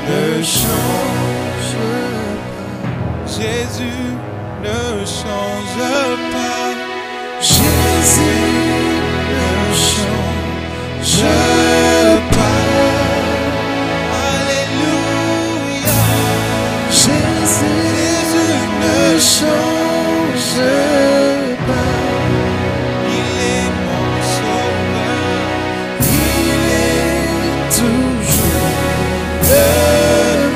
ne change pas. Jésus ne change pas. Jésus ne change pas. Alléluia. Jésus ne change pas. Il est mon sauveur. Il est toujours le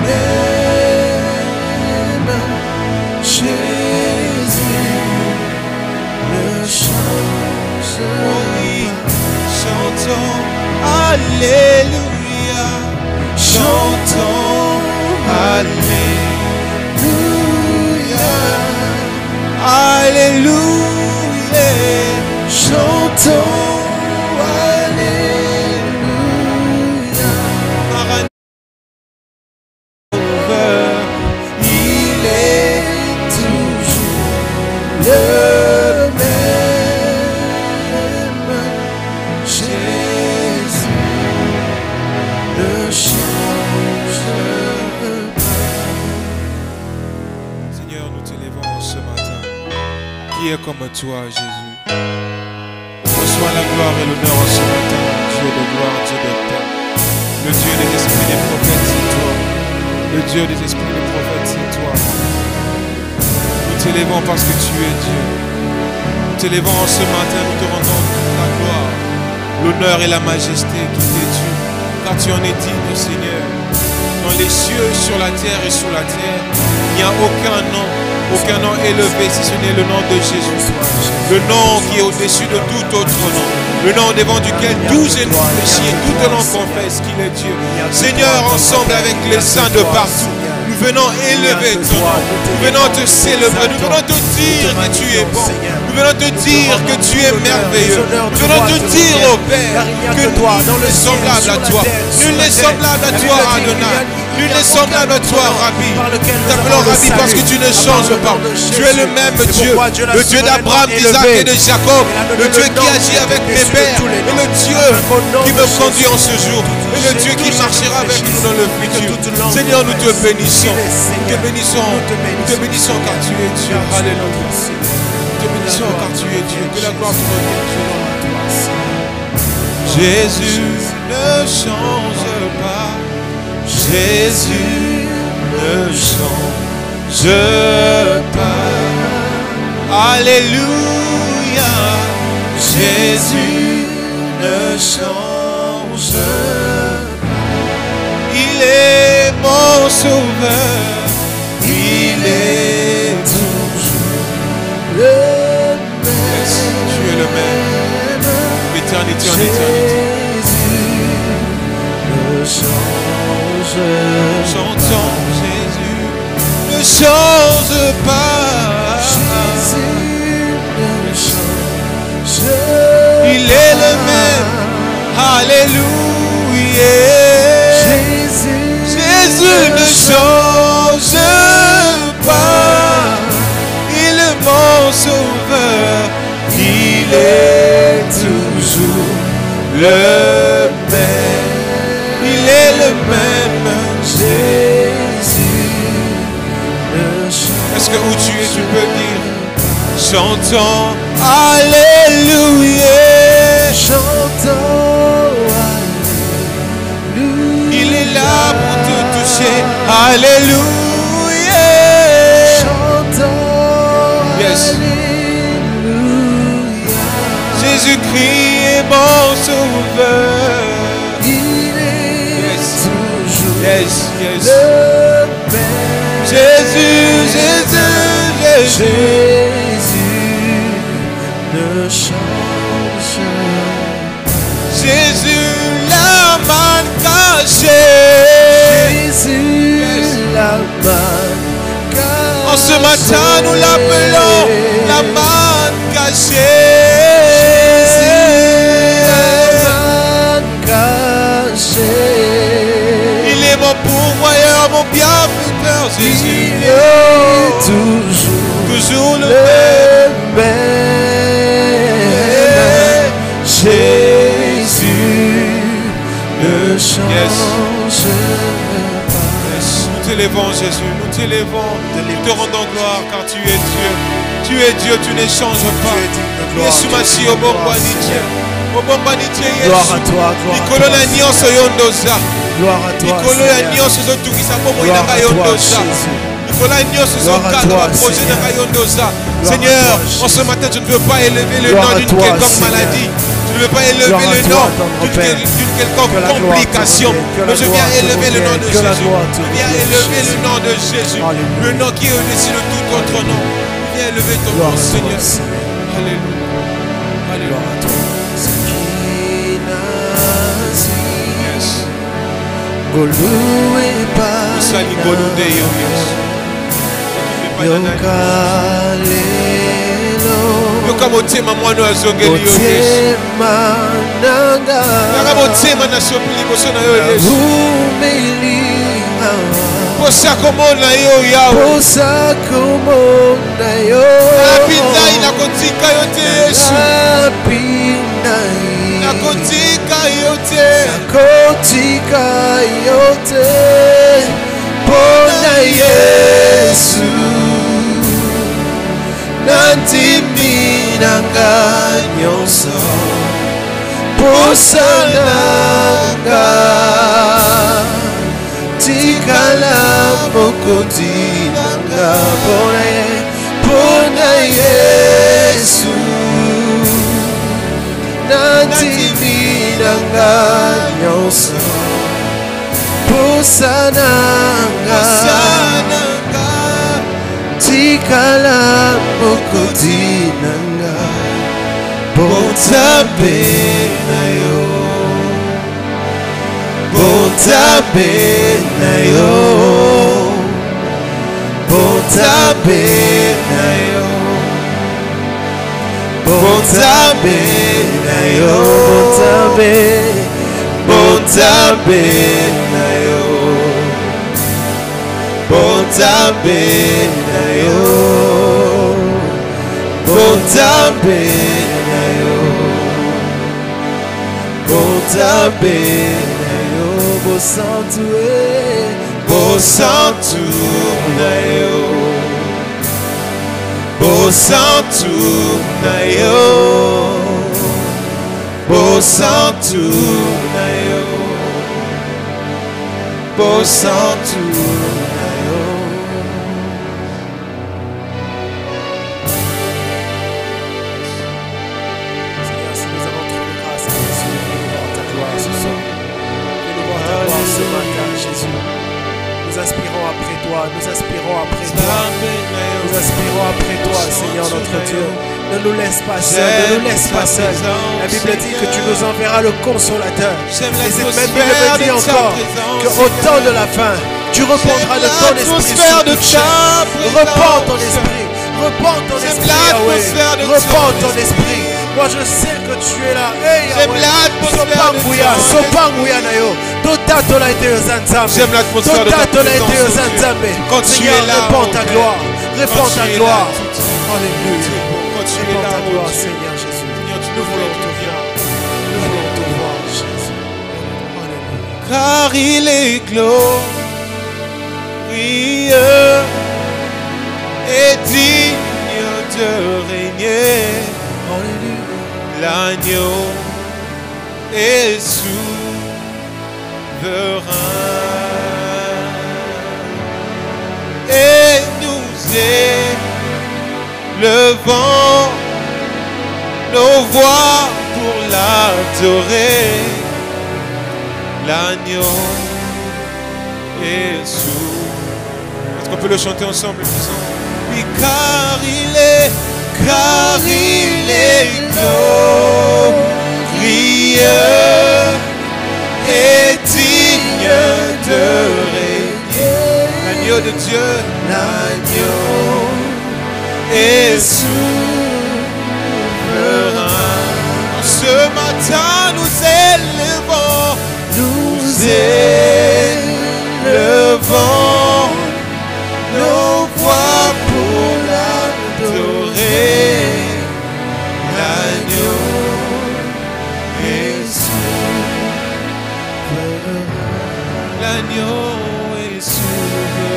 même. Jésus ne change pas. Chantons Alléluia. Chantons Alléluia. Alléluia. Chantons Alléluia. Il est toujours le même. Jésus ne change pas. Seigneur, nous t'élèvons ce matin. Qui est comme toi, Jésus? Reçois la gloire et l'honneur en ce matin, Dieu de gloire, Dieu de paix. Le Dieu des esprits des prophètes, c'est toi. Le Dieu des esprits des prophètes, c'est toi. Nous t'élèvons parce que tu es Dieu. Nous t'élèvons en ce matin, nous te rendons la gloire, l'honneur et la majesté qui t'est due. Car tu en es digne, Seigneur. Dans les cieux, sur la terre et sous la terre, il n'y a aucun nom élevé si ce n'est le nom de Jésus. Le nom qui est au-dessus de tout autre nom. Le nom devant duquel 12 ennemis péchés et toute langue confesse qu'il est Dieu. Seigneur, ensemble avec les saints de partout, nous venons élever ton nom. Nous venons te célébrer. Nous venons te dire que tu es bon. Nous venons te dire que tu es merveilleux. Nous venons te dire, ô Père, que nul n'est semblable à toi. Nul n'est semblable à toi, Adonai. Nul n'est semblable à toi, Rabbi. Nous t'appelons Rabbi parce que tu ne changes pas. Tu es le même Dieu. Le Dieu d'Abraham, d'Isaac et de Jacob. Le Dieu qui agit avec mes pères. Et le Dieu qui me conduit en ce jour. Et le Dieu qui marchera avec nous dans le futur. Seigneur, nous te bénissons. Nous te bénissons. Nous te bénissons car tu es Dieu. Alléluia. Nous te bénissons car tu es Dieu. Que la gloire te revienne. Jésus ne change pas. Jésus ne change pas. Alléluia. Jésus ne change pas. Il est mon sauveur. Il est toujours le même. Tu es le même. D'éternité en éternité. Jésus ne change pas. Chantons Jésus ne change pas. Jésus ne change pas. Il est le même. Alléluia. Jésus ne change pas. Il est mon sauveur. Il est toujours le même. Il est le même. Jésus ne change. Est-ce que où tu es, tu peux dire chantons Alléluia. Chantons Alléluia. Il est là pour te toucher. Alléluia. Chantons yes. Alléluia. Jésus-Christ est mon sauveur. Il est yes. Toujours yes, yes. Le Père. Jésus, Jésus, Jésus. Jésus ne change pas. Jésus la manne cachée. Jésus yes. La manne cachée. En ce matin nous l'appelons la manne cachée. Jésus la manne cachée. Il est mon pourvoyeur, mon bienfaiteur. Jésus est toujours le même. Jésus ne change pas. t'élèvons, Jésus. Nous t'élèvons. Nous te rendons gloire car tu es Dieu. Tu es Dieu, tu ne changes pas. Yesu Masi Obongwanitié. Obongwanitié Yesu. Gloire à toi, gloire Nikolo na nyonso yondoza. Gloire à toi, Nikolo ya nyonso zotukisa bomoi na yondoza. Nikolo ya nyonso zokana ba projet na yondoza. Seigneur, en ce matin, tu ne veux pas élever le nom d'une quelconque maladie. Tu ne veux pas élever le nom d'une quelconque complication. Mais je viens élever le nom de Jésus. Je viens élever le nom de Jésus. Le nom qui est au-dessus de tout autre nom. Je viens élever ton nom, Seigneur. Alléluia. Alléluia. Usali Golunde yoka motema mwana azongeli yo Yesu. Yaka motema na sopili boso na yo Yesu. Posa komona yo Yawe. Napinzai nakotika yo te Yesu. Nakotika yo te. Pona Yesu nantimi nanga nyonso posananga tikala mokoti nanga pona Yesu nantimi nanga nyonso posananga tikala mokoti nanga bontabe na yo bontabe na yo bontabe na yo bontabe na yo bontabe na yo bontabe na yo bontabe na yo bontabe na yo bosantu na yo bosantu na yo bosantu na yo bosantu na yo. Seigneur, si nous avons trouvé grâce à Jésus, fais-nous voir ta gloire ce soir. Fais-nous voir ta gloire ce matin, Jésus. Nous aspirons après toi, nous aspirons après toi. Nous aspirons après toi, Seigneur notre Dieu. Ne nous laisse pas seuls, ne nous laisse pas seuls. La Bible dit que tu nous enverras le consolateur. Et cette même Bible me dit encore qu'au temps de la fin, tu répandras de ton esprit sur toute chair. Repends ton esprit, repends ton esprit, Yahweh. Repends ton esprit. Moi je sais que tu es là. Hey, Sopanguya, Sopanguya nayo. Totatola ete ozanzambe. Totatola ete ozanzambe. Seigneur, répands ta gloire. Répands ta gloire. Alléluia. Répands ta gloire, Seigneur Jésus. Nous voulons te voir. Nous voulons te voir, Jésus. Alléluia. Car il est glorieux et digne de régner. L'agneau est souverain et nous élevons nos voix pour l'adorer. L'agneau est souverain. Est-ce qu'on peut le chanter ensemble, disons? Oui, car il est glorieux et digne de régner. L'agneau de Dieu, l'agneau est souverain. Ce matin nous élevons nos voix pour l'adorer. L'agneau est souverain. L'agneau est souverain.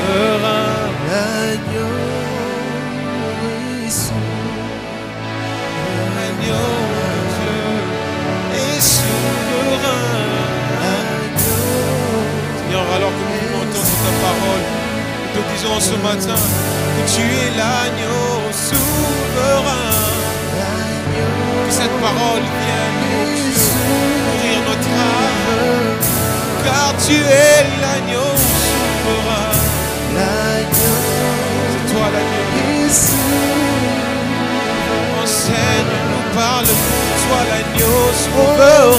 alors que nous voulons entendre ta parole. Nous te disons ce matin que tu es l'agneau souverain. Que cette parole vienne nourrir notre âme. Car tu es l'agneau souverain. C'est toi l'agneau. Enseigne-nous, parle-nous, toi l'agneau souverain.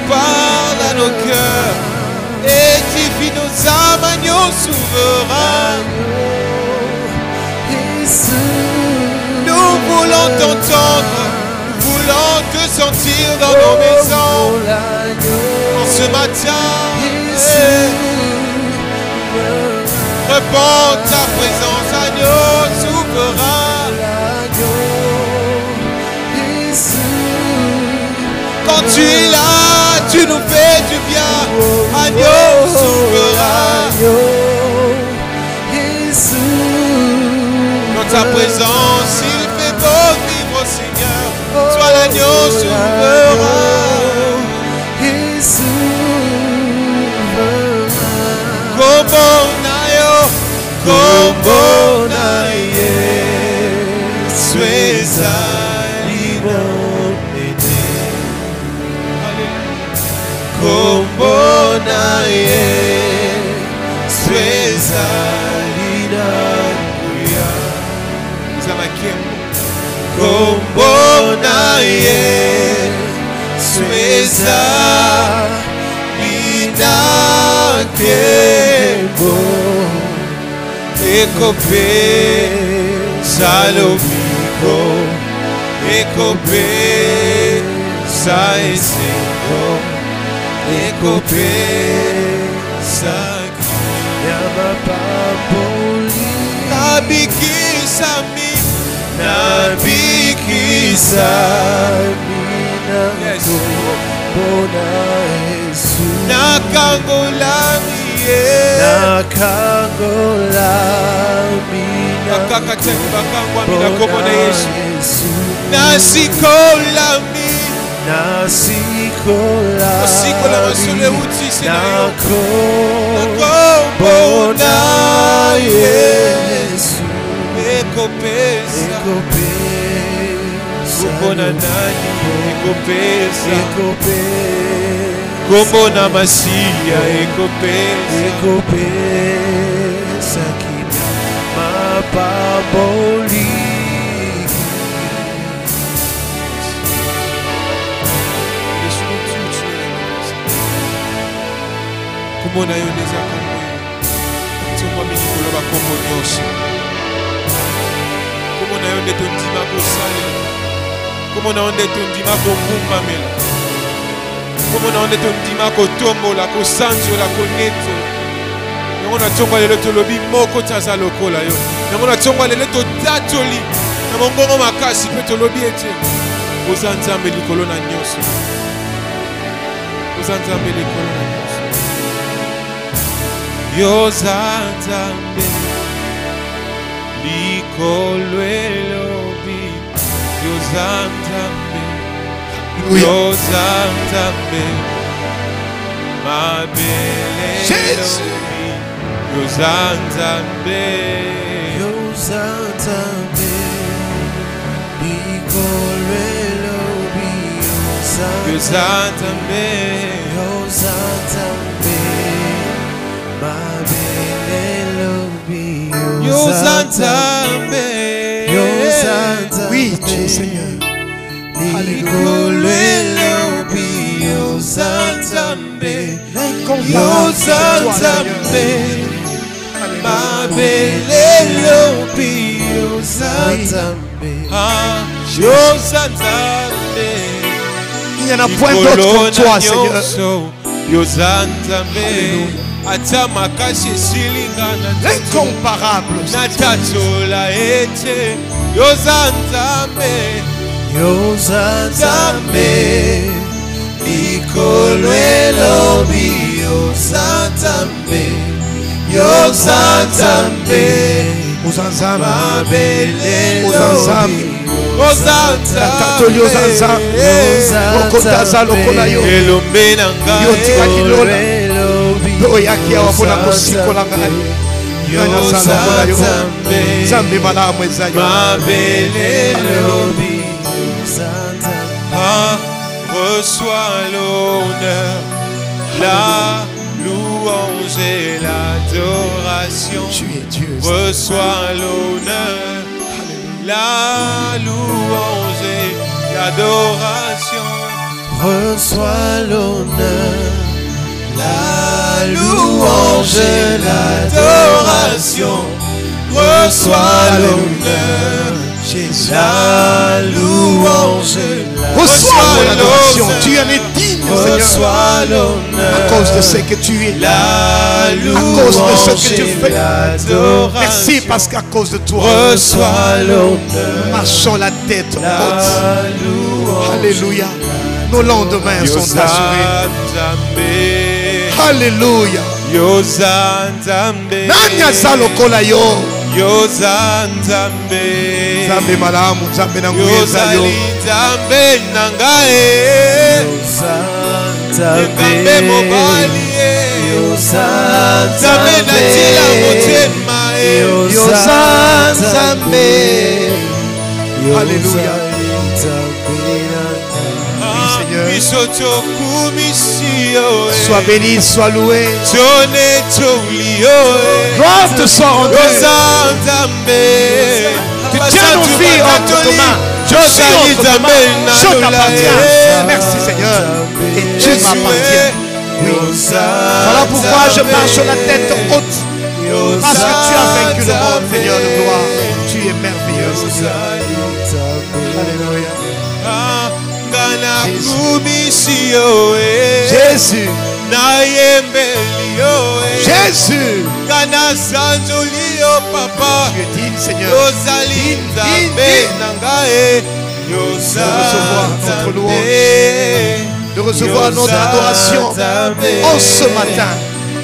Parle à nos cœurs, édifie nos âmes, agneau souverain. Nous voulons t'entendre, nous voulons te sentir dans nos maisons. En ce matin, répands ta présence, agneau souverain. Quand tu es là, tu nous fais du bien, agneau souverain. Dans ta présence, il fait beau vivre, Seigneur. Sois l'agneau souverain. Como naye, sois alimenté. Como naye, sois alimenté. Como naye, sois alimenté. Ekope salomiko, ekope sa eseko, ekope sa yamapapoli. Nabikisami, nabikisami nakona Yesu, nakangolami. Como na macia ekopesa kina mapaboli. Como na yo deza komwe tumwa minikolo bakombo nyonso. Como na yo nde tondima kosalela. Como na yo nde tondima kokumbamela. Como na onde tondima kotombola kosanzola konetola. Yango na tongo lelo tolobi moko taza lokola yo. Yango na tongo lelo totatoli na mongongo makasi pe tolobi ete oza Nzambe likolo na nyonso. Oza Nzambe likolo na nyonso. Yoza Nzambe likolo elobi. Yoza Nzambe. Yoza Nzambe mabele lobi. Yoza Nzambe, Yoza Nzambe likolo elobi. Yoza Nzambe, Yoza Nzambe mabele lobi. Yoza Nzambe, Yoza Nzambe. Oui, Dieu Seigneur. Likolo elobi. Yoza Nzambe, Yoza Nzambe mabele lobi. Yoza Nzambe, Yoza Nzambe. Il n'y en a point d'autre comme toi, Seigneur. Yoza Nzambe, ata makasi esilingana Incomparable. natatola ete. Yoza Nzambe, Yoza Nzambe likolo elobi. Yoza Nzambe, Yoza Nzambe Uzanzambe, mabele Uzanzambe, lobi. Reçois l'honneur, la louange et l'adoration. Tu es Dieu. Reçois l'honneur, la louange et l'adoration. Reçois l'honneur, la louange et l'adoration. Reçois l'honneur, Jésus. La louange et l'adoration. Reçois l'adoration. Tu en es digne, Reçois l'honneur. À cause de ce que tu es. La louange à cause de ce que tu fais. l'adoration. Merci parce qu'à cause de toi, Reçois l'honneur. marchons la tête haute. La louange. Alléluia. Nos lendemains sont assurés. Alléluia. Nanya salokola yo. Zambe malamu, zambe na nguyeza yo. Zambe nangae. Zambe mobali. Zambe natila motema. Zambe. Alléluia. Sois béni, sois loué. Gloire te soit rendue. Tu tiens nos vies entre tes mains. Je suis entre tes mains. Je t'appartiens. Merci Seigneur. Et tu m'appartiens. Oui. Voilà pourquoi je marche la tête haute. Parce que tu as vaincu le monde, Seigneur de gloire. Tu es merveilleux, Seigneur. Alléluia. Jésus. Jésus. Tu es digne, Seigneur. De recevoir notre louange, de recevoir notre adoration en ce matin.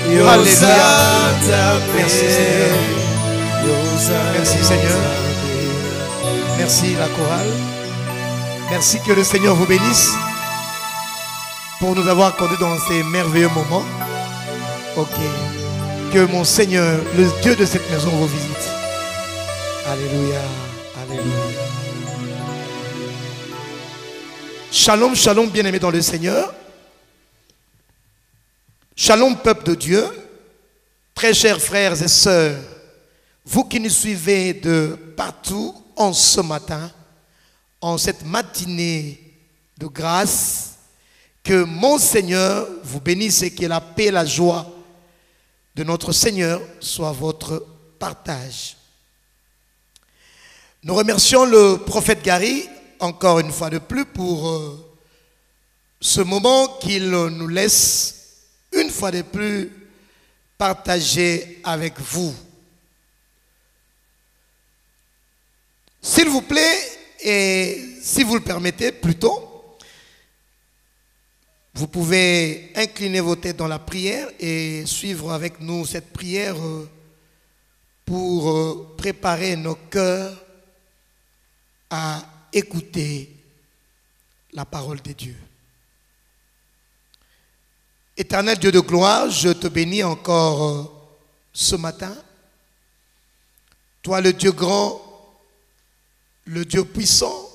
Alléluia. Merci Seigneur. Merci Seigneur. Merci la chorale. Merci, que le Seigneur vous bénisse pour nous avoir accordé dans ces merveilleux moments. Ok. Que mon Seigneur, le Dieu de cette maison, vous visite. Alléluia. Alléluia. Shalom, shalom, bien-aimés dans le Seigneur. Shalom, peuple de Dieu. Très chers frères et sœurs, vous qui nous suivez de partout en ce matin, en cette matinée de grâce, que mon Seigneur vous bénisse et que la paix et la joie de notre Seigneur soit votre partage. Nous remercions le prophète Gary encore une fois de plus pour ce moment qu'il nous laisse une fois de plus partager avec vous. S'il vous plaît, et si vous le permettez plutôt, vous pouvez incliner vos têtes dans la prière et suivre avec nous cette prière pour préparer nos cœurs à écouter la parole de Dieu. Éternel Dieu de gloire, je te bénis encore ce matin. Toi le Dieu grand, le Dieu puissant,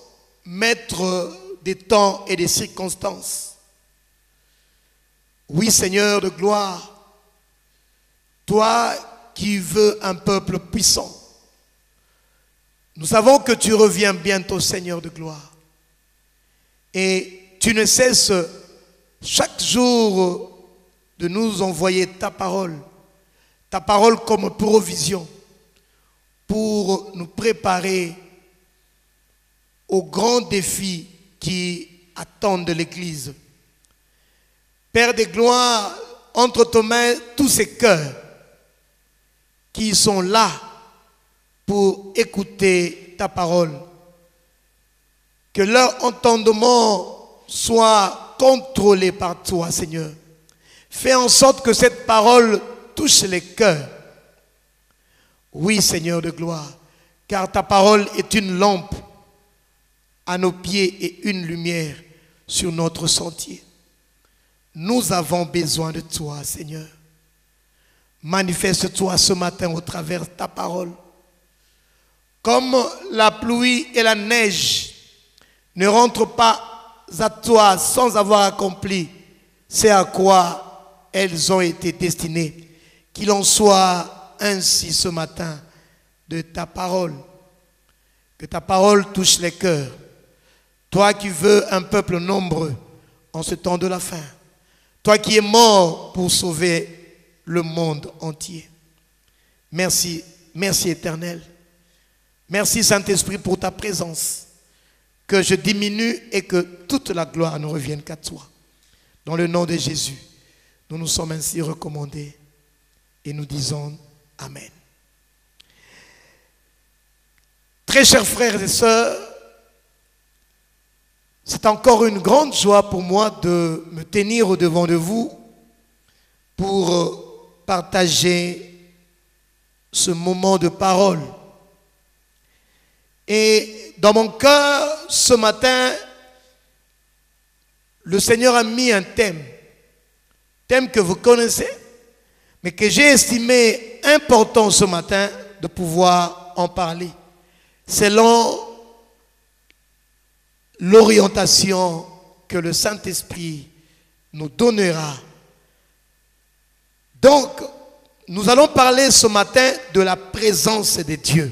maître des temps et des circonstances. Oui, Seigneur de gloire, toi qui veux un peuple puissant, nous savons que tu reviens bientôt, Seigneur de gloire. Et tu ne cesses chaque jour de nous envoyer ta parole comme provision pour nous préparer aux grands défis qui attendent de l'Église. Père de gloire, entre tes mains tous ces cœurs qui sont là pour écouter ta parole. Que leur entendement soit contrôlé par toi, Seigneur. Fais en sorte que cette parole touche les cœurs. Oui, Seigneur de gloire, car ta parole est une lampe à nos pieds et une lumière sur notre sentier. Nous avons besoin de toi, Seigneur. Manifeste-toi ce matin au travers de ta parole. Comme la pluie et la neige ne rentrent pas à toi sans avoir accompli ce à quoi elles ont été destinées, qu'il en soit ainsi ce matin de ta parole. Que ta parole touche les cœurs. Toi qui veux un peuple nombreux en ce temps de la fin. Toi qui es mort pour sauver le monde entier. Merci, merci Éternel. Merci Saint-Esprit pour ta présence. Que je diminue et que toute la gloire ne revienne qu'à toi. Dans le nom de Jésus, nous nous sommes ainsi recommandés et nous disons Amen. Très chers frères et sœurs, c'est encore une grande joie pour moi de me tenir au-devant de vous pour partager ce moment de parole. Et dans mon cœur, ce matin, le Seigneur a mis un thème que vous connaissez, mais que j'ai estimé important ce matin de pouvoir en parler, selon l'orientation que le Saint-Esprit nous donnera. Donc, nous allons parler ce matin de la présence de Dieu.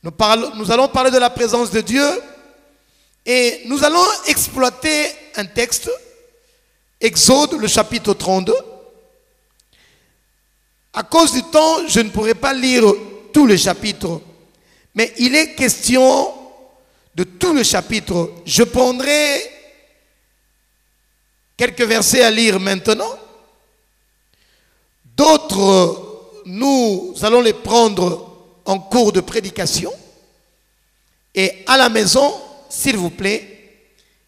Nous allons parler de la présence de Dieu et nous allons exploiter un texte, Exode, le chapitre 32. À cause du temps, je ne pourrai pas lire tout le chapitre, mais il est question de tout le chapitre. Je prendrai quelques versets à lire maintenant. D'autres, nous allons les prendre en cours de prédication. Et à la maison, s'il vous plaît,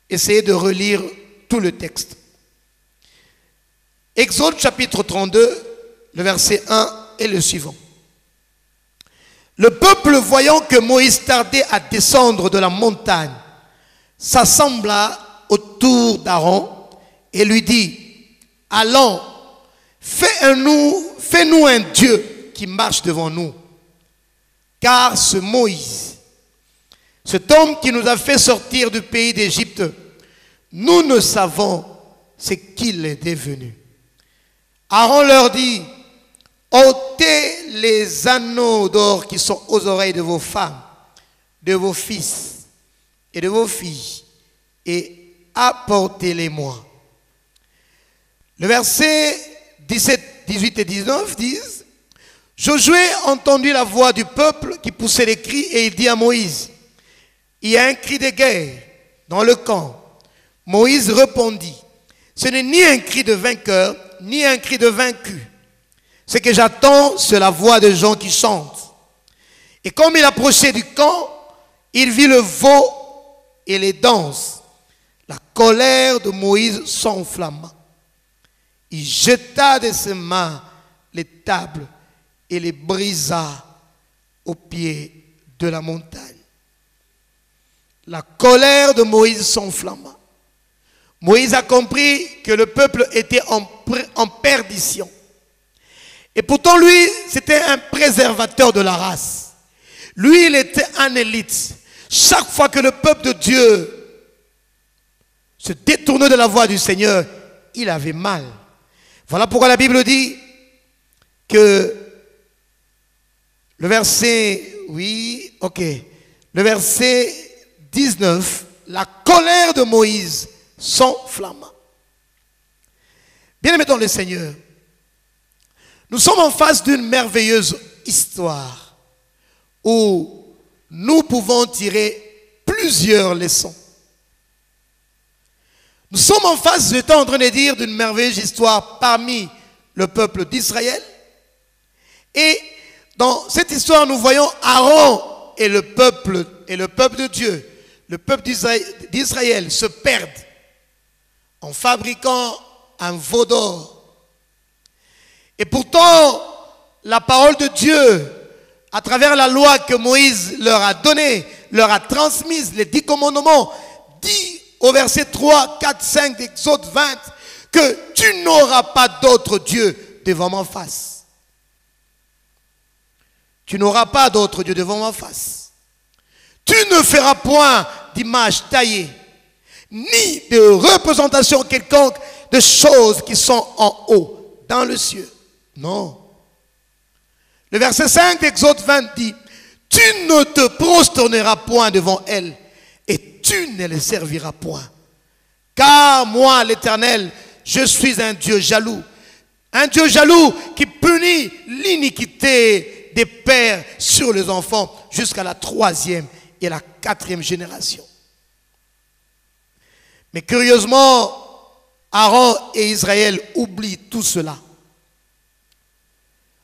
essayez de relire tout le texte. Exode chapitre 32, le verset 1 et le suivant. Le peuple, voyant que Moïse tardait à descendre de la montagne, s'assembla autour d'Aaron et lui dit, allons, fais-nous un Dieu qui marche devant nous. Car ce Moïse, cet homme qui nous a fait sortir du pays d'Égypte, nous ne savons ce qu'il est devenu. Aaron leur dit, ôtez les anneaux d'or qui sont aux oreilles de vos femmes, de vos fils et de vos filles, et apportez-les-moi. Le verset 17, 18 et 19 disent, Josué entendit la voix du peuple qui poussait les cris et il dit à Moïse, il y a un cri de guerre dans le camp. Moïse répondit, ce n'est ni un cri de vainqueur, ni un cri de vaincu. Ce que j'attends, c'est la voix des gens qui chantent. Et comme il approchait du camp, il vit le veau et les danses. La colère de Moïse s'enflamma. Il jeta de ses mains les tables et les brisa au pied de la montagne. La colère de Moïse s'enflamma. Moïse a compris que le peuple était en perdition. Et pourtant, lui, c'était un préservateur de la race. Lui, il était un élite. Chaque fois que le peuple de Dieu se détournait de la voie du Seigneur, il avait mal. Voilà pourquoi la Bible dit que le verset, le verset 19, la colère de Moïse s'enflamma. Bien-aimés dans le Seigneur, nous sommes en face d'une merveilleuse histoire où nous pouvons tirer plusieurs leçons. Nous sommes en face, j'étais en train de dire, d'une merveilleuse histoire parmi le peuple d'Israël. Et dans cette histoire, nous voyons Aaron et le peuple de Dieu, le peuple d'Israël se perdent en fabriquant un veau d'or. Et pourtant, la parole de Dieu, à travers la loi que Moïse leur a donnée, leur a transmis les 10 commandements, dit au verset 3, 4, 5 d'Exode 20, que tu n'auras pas d'autre Dieu devant ma face. Tu n'auras pas d'autre Dieu devant ma face. Tu ne feras point d'image taillée, ni de représentation quelconque de choses qui sont en haut, dans le ciel. Non. Le verset 5 d'Exode 20 dit, tu ne te prosterneras point devant elles, et tu ne les serviras point. Car moi, l'Éternel, je suis un Dieu jaloux qui punit l'iniquité des pères sur les enfants jusqu'à la 3e et la 4e génération. Mais curieusement, Aaron et Israël oublient tout cela.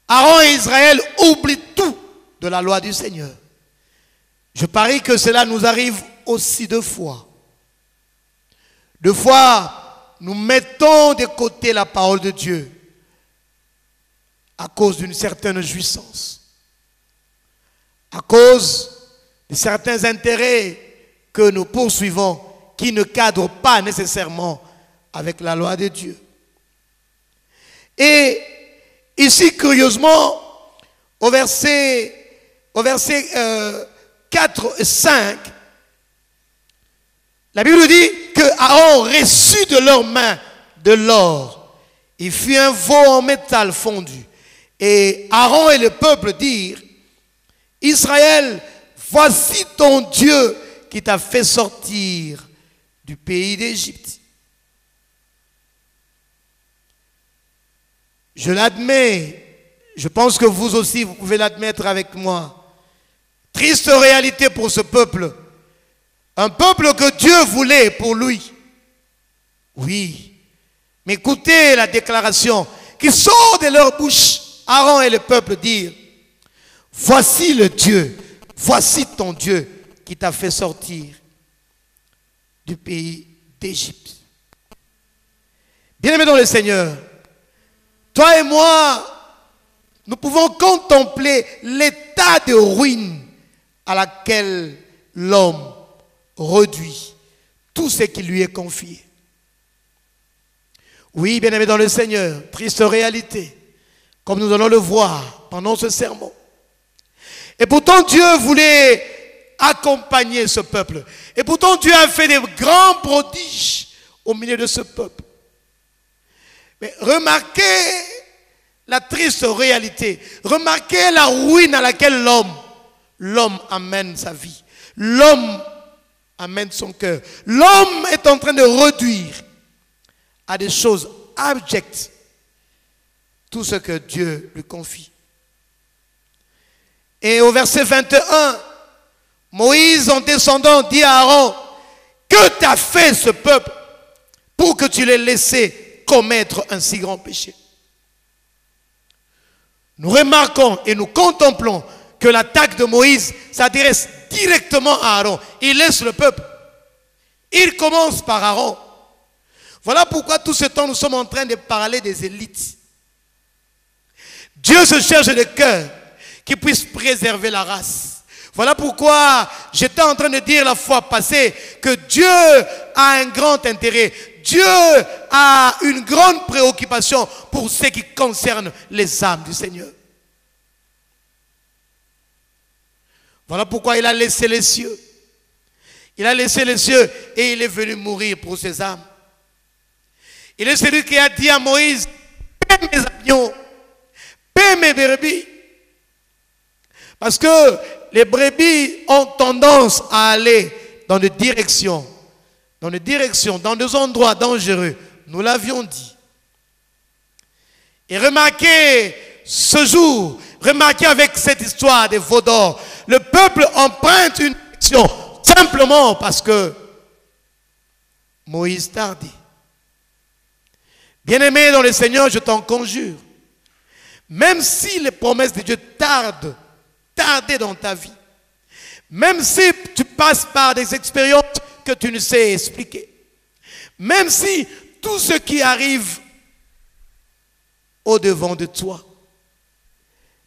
Aaron et Israël oublient tout de la loi du Seigneur. Je parie que cela nous arrive aussi 2 fois. 2 fois, nous mettons de côté la parole de Dieu à cause d'une certaine jouissance, à cause de certains intérêts que nous poursuivons qui ne cadrent pas nécessairement avec la loi de Dieu. Et ici, curieusement, au verset 4 et 5, la Bible dit que Aaron reçut de leurs mains de l'or. Il fit un veau en métal fondu. Et Aaron et le peuple dirent, Israël, voici ton Dieu qui t'a fait sortir du pays d'Égypte. Je l'admets, je pense que vous aussi, vous pouvez l'admettre avec moi. Triste réalité pour ce peuple. Un peuple que Dieu voulait pour lui. Oui. Mais écoutez la déclaration qui sort de leur bouche. Aaron et le peuple dirent, voici le Dieu, voici ton Dieu qui t'a fait sortir du pays d'Égypte. Bien-aimés dans le Seigneur, toi et moi, nous pouvons contempler l'état de ruine à laquelle l'homme réduit tout ce qui lui est confié. Oui, bien-aimés dans le Seigneur, triste réalité, comme nous allons le voir pendant ce sermon. Et pourtant, Dieu voulait accompagner ce peuple. Et pourtant, Dieu a fait des grands prodiges au milieu de ce peuple. Mais remarquez la triste réalité. Remarquez la ruine à laquelle l'homme amène sa vie. L'homme amène son cœur. L'homme est en train de réduire à des choses abjectes tout ce que Dieu lui confie. Et au verset 21, Moïse en descendant dit à Aaron, que t'a fait ce peuple pour que tu l'aies laissé commettre un si grand péché? Nous remarquons et nous contemplons que l'attaque de Moïse s'adresse directement à Aaron. Il laisse le peuple. Il commence par Aaron. Voilà pourquoi tout ce temps nous sommes en train de parler des élites. Dieu se cherche des cœurs qui puissent préserver la race. Voilà pourquoi j'étais en train de dire la fois passée que Dieu a un grand intérêt. Dieu a une grande préoccupation pour ce qui concerne les âmes du Seigneur. Voilà pourquoi il a laissé les cieux. Il a laissé les cieux et il est venu mourir pour ses âmes. Il est celui qui a dit à Moïse, paie mes agneaux, paie mes brebis. Parce que les brebis ont tendance à aller dans des directions, dans des endroits dangereux. Nous l'avions dit. Et remarquez ce jour, remarquez avec cette histoire des veaux d'or, le peuple emprunte une direction simplement parce que Moïse tardait. Bien-aimé dans le Seigneur, je t'en conjure, même si les promesses de Dieu tardent dans ta vie, même si tu passes par des expériences que tu ne sais expliquer, même si tout ce qui arrive au-devant de toi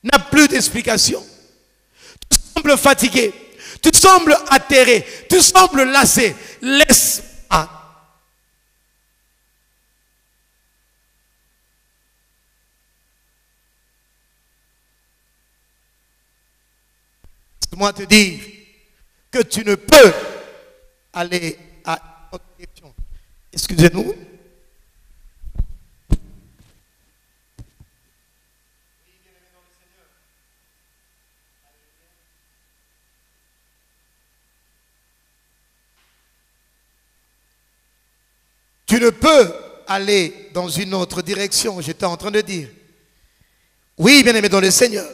n'a plus d'explication, tu sembles fatigué, Tu sembles atterré, tu sembles lassé. Laisse pas. Laisse-moi te dire que tu ne peux aller à autre question. Excusez-nous. Tu ne peux aller dans une autre direction, j'étais en train de dire. Oui, bien-aimé dans le Seigneur.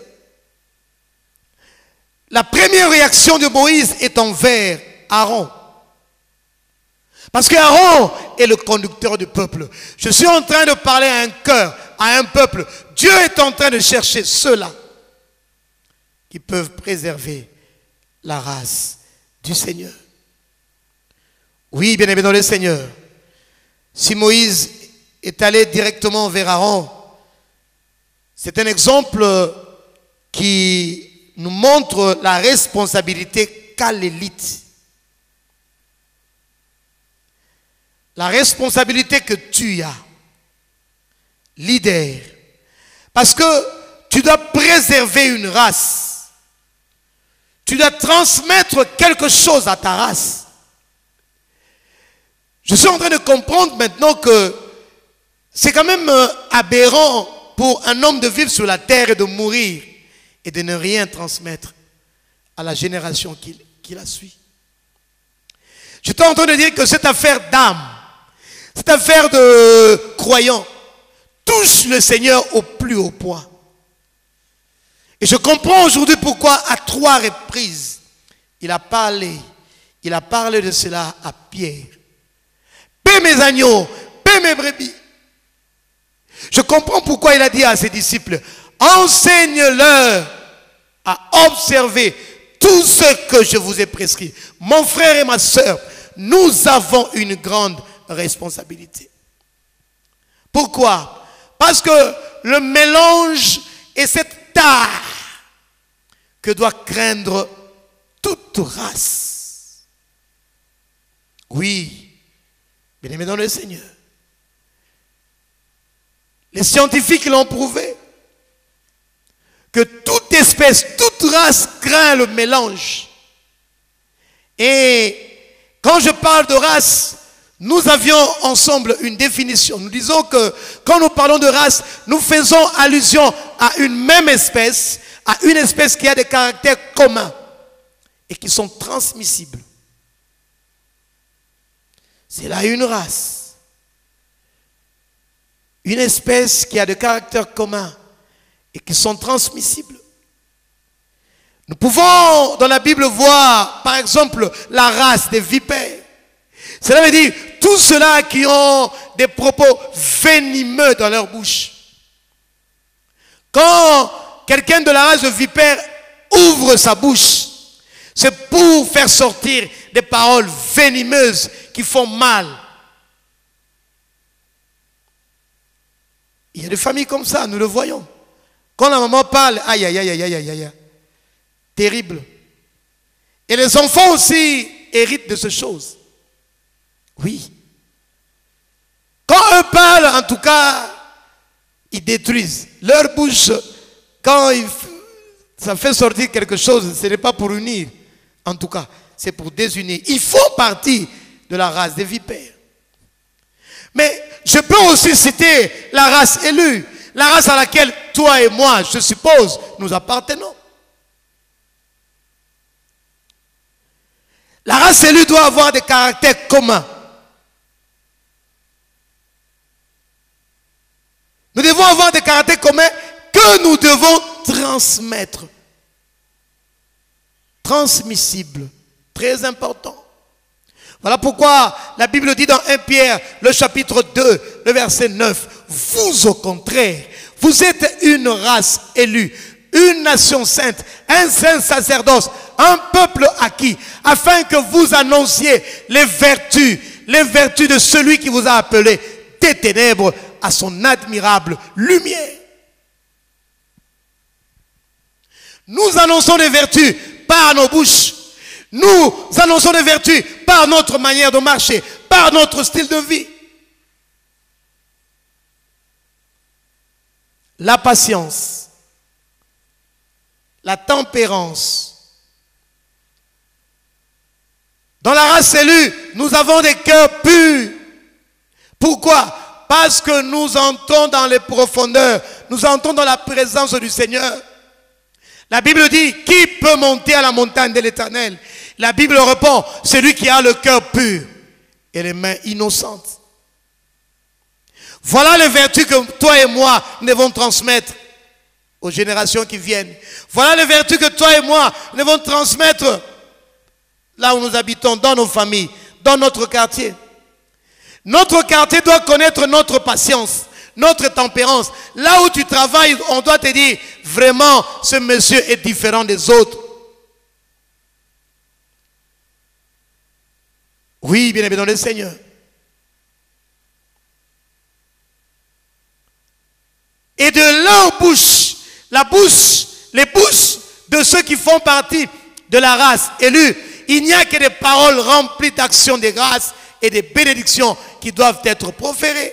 La première réaction de Moïse est envers Aaron. Parce qu'Aaron est le conducteur du peuple. Je suis en train de parler à un cœur, à un peuple. Dieu est en train de chercher ceux-là qui peuvent préserver la race du Seigneur. Oui, bien-aimé dans le Seigneur. Si Moïse est allé directement vers Aaron, c'est un exemple qui nous montre la responsabilité qu'a l'élite. La responsabilité que tu as, leader. Parce que tu dois préserver une race. Tu dois transmettre quelque chose à ta race. Je suis en train de comprendre maintenant que c'est quand même aberrant pour un homme de vivre sur la terre et de mourir et de ne rien transmettre à la génération qui la suit. Je suis en train de dire que cette affaire d'âme, cette affaire de croyants, touche le Seigneur au plus haut point. Et je comprends aujourd'hui pourquoi à 3 reprises, il a parlé de cela à Pierre. Paix mes agneaux, paix mes brebis. Je comprends pourquoi il a dit à ses disciples, enseigne-leur à observer tout ce que je vous ai prescrit. Mon frère et ma soeur, nous avons une grande responsabilité. Pourquoi? Parce que le mélange est cette tare que doit craindre toute race. Oui. Bien-aimés dans le Seigneur. Les scientifiques l'ont prouvé que toute espèce, toute race craint le mélange. Et quand je parle de race, nous avions ensemble une définition. Nous disons que quand nous parlons de race, nous faisons allusion à une même espèce, à une espèce qui a des caractères communs et qui sont transmissibles. C'est là une race. Une espèce qui a des caractères communs et qui sont transmissibles. Nous pouvons dans la Bible voir par exemple la race des vipères. Cela veut dire tous ceux-là qui ont des propos venimeux dans leur bouche. Quand quelqu'un de la race de vipère ouvre sa bouche, c'est pour faire sortir des paroles venimeuses qui font mal. Il y a des familles comme ça, nous le voyons. Quand la maman parle, aïe, aïe, aïe, aïe, aïe, aïe, terrible. Et les enfants aussi héritent de ces choses. Oui. Quand eux parlent, en tout cas, ils détruisent. Leur bouche, quand ça fait sortir quelque chose, ce n'est pas pour unir. En tout cas, c'est pour désunir. Ils font partie de la race des vipères. Mais je peux aussi citer la race élue, la race à laquelle toi et moi, je suppose, nous appartenons. La race élue doit avoir des caractères communs. Nous devons avoir des caractères communs que nous devons transmettre. Transmissible, très important. Voilà pourquoi la Bible dit dans 1 Pierre, le chapitre 2, le verset 9, vous au contraire, vous êtes une race élue, une nation sainte, un saint sacerdoce, un peuple acquis, afin que vous annonciez les vertus de celui qui vous a appelé des ténèbres à son admirable lumière. Nous annonçons les vertus par nos bouches. Nous annonçons des vertus par notre manière de marcher, par notre style de vie. La patience, la tempérance. Dans la race élue, nous avons des cœurs purs. Pourquoi? Parce que nous entrons dans les profondeurs, nous entrons dans la présence du Seigneur. La Bible dit, qui peut monter à la montagne de l'Éternel? La Bible répond, celui qui a le cœur pur et les mains innocentes. Voilà les vertus que toi et moi devons transmettre aux générations qui viennent. Voilà les vertus que toi et moi devons transmettre là où nous habitons, dans nos familles, dans notre quartier. Notre quartier doit connaître notre patience, notre tempérance. Là où tu travailles, on doit te dire, vraiment, ce monsieur est différent des autres. Oui, bien aimé dans le Seigneur. Et de leur bouche, les bouches de ceux qui font partie de la race élue, il n'y a que des paroles remplies d'actions de grâce et des bénédictions qui doivent être proférées.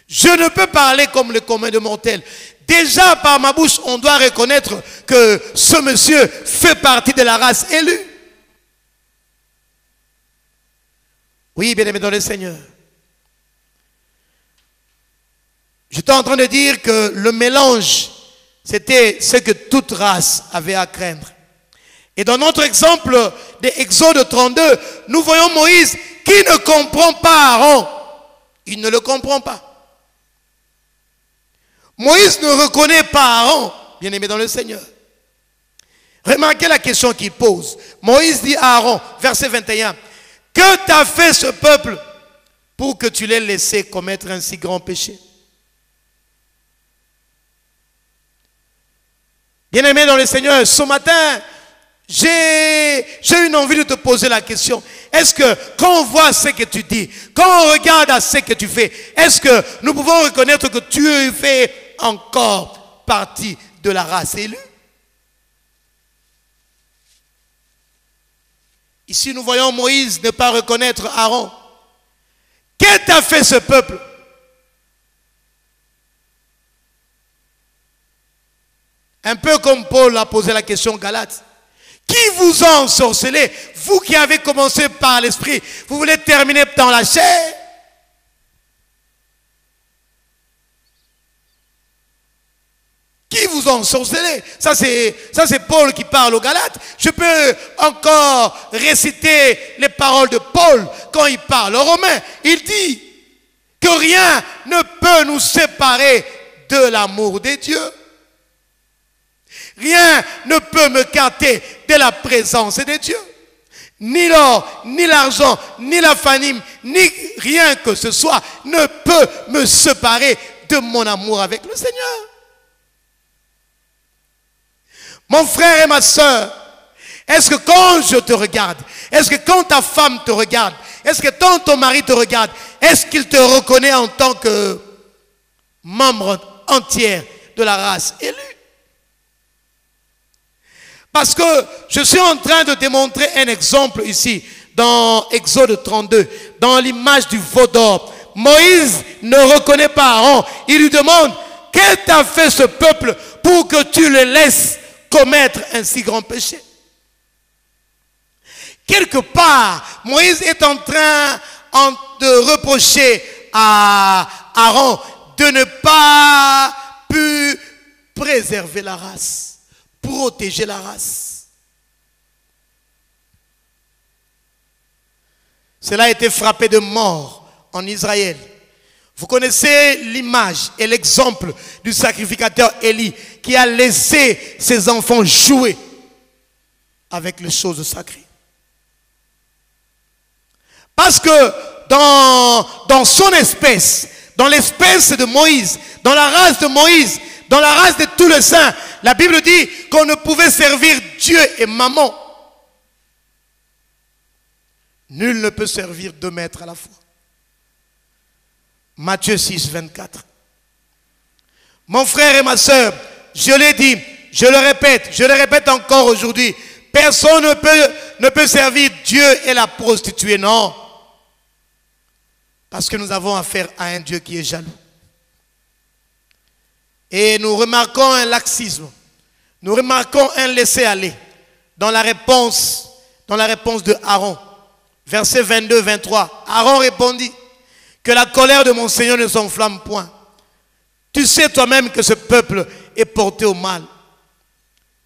Je ne peux parler comme le commun des mortels. Déjà par ma bouche, on doit reconnaître que ce monsieur fait partie de la race élue. Oui, bien aimé dans le Seigneur. J'étais en train de dire que le mélange, c'était ce que toute race avait à craindre. Et dans notre exemple d'Exode 32, nous voyons Moïse qui ne comprend pas Aaron. Il ne le comprend pas. Moïse ne reconnaît pas Aaron, bien aimé dans le Seigneur. Remarquez la question qu'il pose. Moïse dit à Aaron, verset 21, « Que t'a fait ce peuple pour que tu l'aies laissé commettre un si grand péché ?» Bien aimé dans le Seigneur, ce matin, j'ai une envie de te poser la question. Est-ce que quand on voit ce que tu dis, quand on regarde à ce que tu fais, est-ce que nous pouvons reconnaître que tu fais encore partie de la race élue? Ici, nous voyons Moïse ne pas reconnaître Aaron. Qu'est-ce qu'a fait ce peuple? Un peu comme Paul a posé la question aux Galates. Qui vous a ensorcelé? Vous qui avez commencé par l'esprit, vous voulez terminer dans la chair? Qui vous a ensorcelé? Ça c'est Paul qui parle aux Galates. Je peux encore réciter les paroles de Paul quand il parle aux Romains. Il dit que rien ne peut nous séparer de l'amour de Dieu. Rien ne peut me capter de la présence de Dieu. Ni l'or, ni l'argent, ni la famine, ni rien que ce soit ne peut me séparer de mon amour avec le Seigneur. Mon frère et ma soeur, est-ce que quand je te regarde, est-ce que quand ta femme te regarde, est-ce que quand ton mari te regarde, est-ce qu'il te reconnaît en tant que membre entier de la race élue? Parce que je suis en train de démontrer un exemple ici, dans Exode 32, dans l'image du veau d'or. Moïse ne reconnaît pas Aaron. Il lui demande, qu'est-ce que t'a fait ce peuple pour que tu le laisses commettre un si grand péché? Quelque part, Moïse est en train de reprocher à Aaron de ne pas pu préserver la race. Protéger la race. Cela a été frappé de mort en Israël. Vous connaissez l'image et l'exemple du sacrificateur Élie qui a laissé ses enfants jouer avec les choses sacrées. Parce que dans son espèce, dans l'espèce de Moïse, dans la race de Moïse, dans la race de tous les saints, la Bible dit qu'on ne pouvait servir Dieu et maman. Nul ne peut servir deux maîtres à la fois. Matthieu 6, 24. Mon frère et ma soeur, je l'ai dit, je le répète encore aujourd'hui, personne ne peut servir Dieu et la prostituée. Non. Parce que nous avons affaire à un Dieu qui est jaloux. Et nous remarquons un laxisme. Nous remarquons un laisser-aller dans la réponse de Aaron. Versets 22-23. Aaron répondit que la colère de mon Seigneur ne s'enflamme point. Tu sais toi-même que ce peuple est porté au mal.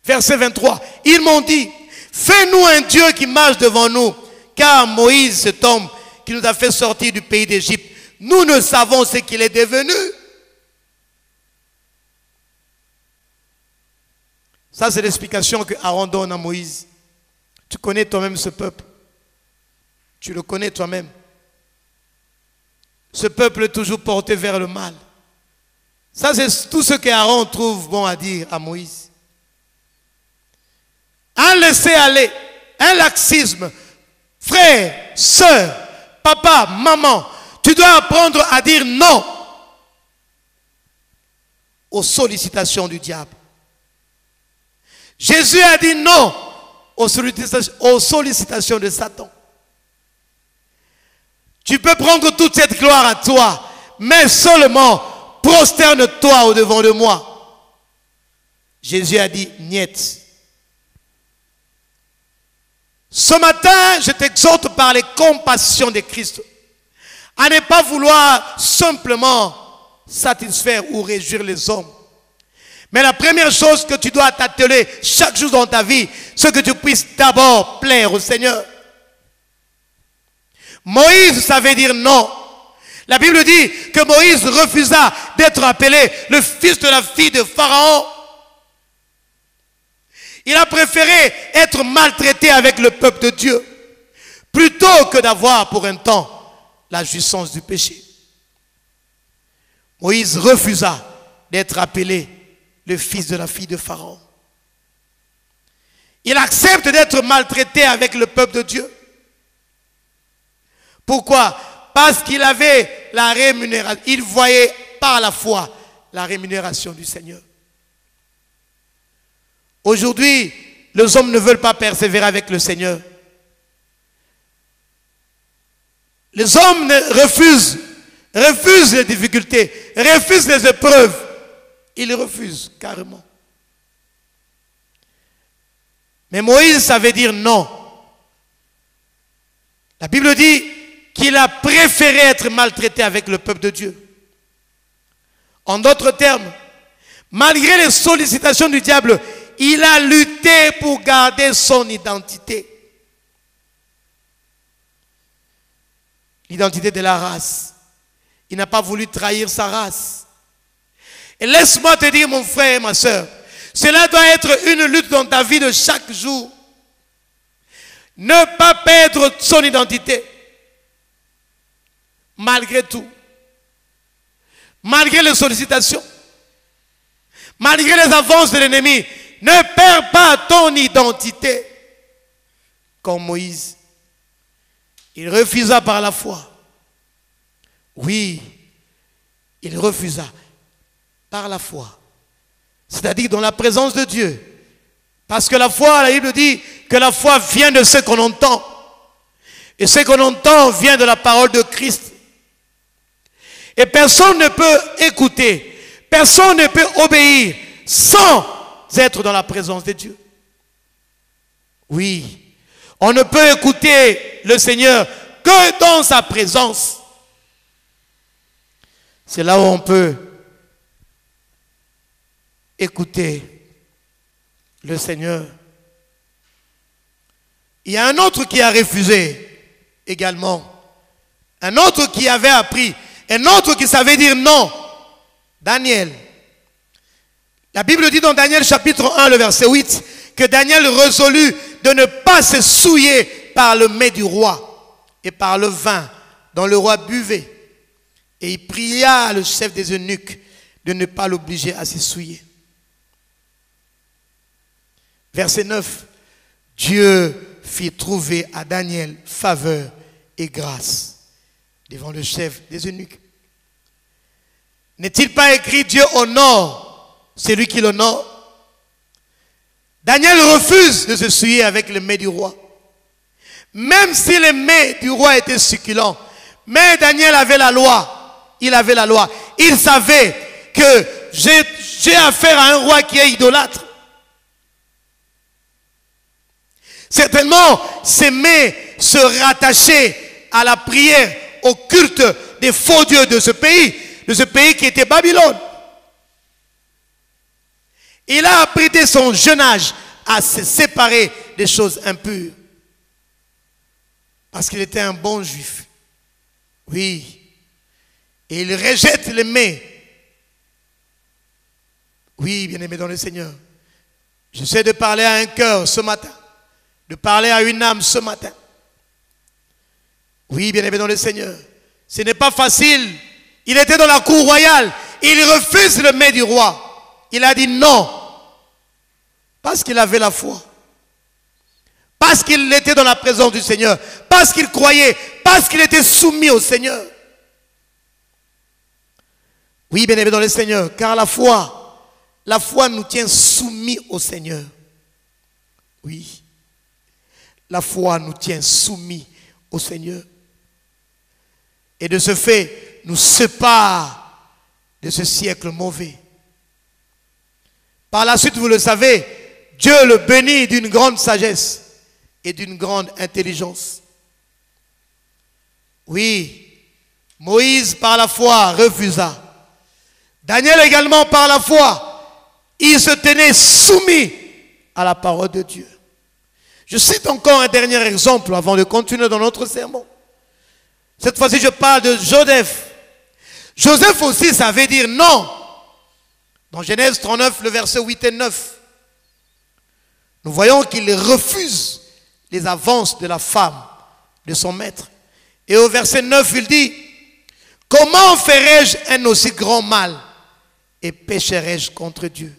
Verset 23. Ils m'ont dit, fais-nous un Dieu qui marche devant nous, car Moïse, cet homme qui nous a fait sortir du pays d'Égypte, nous ne savons ce qu'il est devenu. Ça, c'est l'explication que Aaron donne à Moïse. Tu connais toi-même ce peuple. Tu le connais toi-même. Ce peuple est toujours porté vers le mal. Ça, c'est tout ce qu'Aaron trouve bon à dire à Moïse. Un laisser-aller, un laxisme. Frère, soeur, papa, maman, tu dois apprendre à dire non aux sollicitations du diable. Jésus a dit non aux sollicitations de Satan. Tu peux prendre toute cette gloire à toi, mais seulement prosterne-toi au-devant de moi. Jésus a dit niet. Ce matin, je t'exhorte par les compassions de Christ à ne pas vouloir simplement satisfaire ou réjouir les hommes. Mais la première chose que tu dois t'atteler chaque jour dans ta vie, c'est que tu puisses d'abord plaire au Seigneur. Moïse savait dire non. La Bible dit que Moïse refusa d'être appelé le fils de la fille de Pharaon. Il a préféré être maltraité avec le peuple de Dieu plutôt que d'avoir pour un temps la jouissance du péché. Moïse refusa d'être appelé le fils de la fille de Pharaon. Il accepte d'être maltraité avec le peuple de Dieu. Pourquoi? Parce qu'il avait la rémunération. Il voyait par la foi la rémunération du Seigneur. Aujourd'hui, les hommes ne veulent pas persévérer avec le Seigneur. Les hommes refusent les difficultés, refusent les épreuves. Ils refusent carrément. Mais Moïse savait dire non. La Bible dit qu'il a préféré être maltraité avec le peuple de Dieu. En d'autres termes, malgré les sollicitations du diable, il a lutté pour garder son identité. L'identité de la race. Il n'a pas voulu trahir sa race. Et laisse-moi te dire, mon frère et ma soeur, cela doit être une lutte dans ta vie de chaque jour. Ne pas perdre son identité. Malgré tout. Malgré les sollicitations. Malgré les avances de l'ennemi. Ne perds pas ton identité. Comme Moïse. Il refusa par la foi. Oui, il refusa par la foi. C'est-à-dire dans la présence de Dieu. Parce que la foi, la Bible dit que la foi vient de ce qu'on entend. Et ce qu'on entend vient de la parole de Christ. Et personne ne peut écouter, personne ne peut obéir sans être dans la présence de Dieu. Oui, on ne peut écouter le Seigneur que dans sa présence. C'est là où on peut écouter le Seigneur. Il y a un autre qui a refusé également. Un autre qui avait appris. Un autre qui savait dire non. Daniel. La Bible dit dans Daniel chapitre 1, le verset 8, que Daniel résolut de ne pas se souiller par le mets du roi et par le vin dont le roi buvait. Et il pria le chef des eunuques de ne pas l'obliger à se souiller. Verset 9. Dieu fit trouver à Daniel faveur et grâce devant le chef des eunuques. N'est-il pas écrit Dieu honore celui qui l'honore? Daniel refuse de se souiller avec le mets du roi. Même si le mets du roi était succulent. Mais Daniel avait la loi. Il avait la loi. Il savait que j'ai affaire à un roi qui est idolâtre. Certainement, ces mets se rattachaient à la prière, au culte des faux dieux de ce pays qui était Babylone. Il a appris dès son jeune âge à se séparer des choses impures. Parce qu'il était un bon juif. Oui. Et il rejette les mets. Oui, bien-aimé dans le Seigneur. J'essaie de parler à un cœur ce matin. De parler à une âme ce matin. Oui, bien-aimé dans le Seigneur. Ce n'est pas facile. Il était dans la cour royale. Il refuse le mets du roi. Il a dit non. Parce qu'il avait la foi. Parce qu'il était dans la présence du Seigneur. Parce qu'il croyait. Parce qu'il était soumis au Seigneur. Oui, bien-aimé dans le Seigneur. Car la foi nous tient soumis au Seigneur. Oui. La foi nous tient soumis au Seigneur. Et de ce fait, nous sépare de ce siècle mauvais. Par la suite, vous le savez, Dieu le bénit d'une grande sagesse et d'une grande intelligence. Oui, Moïse par la foi refusa. Daniel également par la foi, il se tenait soumis à la parole de Dieu. Je cite encore un dernier exemple avant de continuer dans notre sermon. Cette fois-ci, je parle de Joseph. Joseph aussi savait dire non. Dans Genèse 39, le verset 8 et 9, nous voyons qu'il refuse les avances de la femme, de son maître. Et au verset 9, il dit, « Comment ferais-je un aussi grand mal et pécherais-je contre Dieu ?»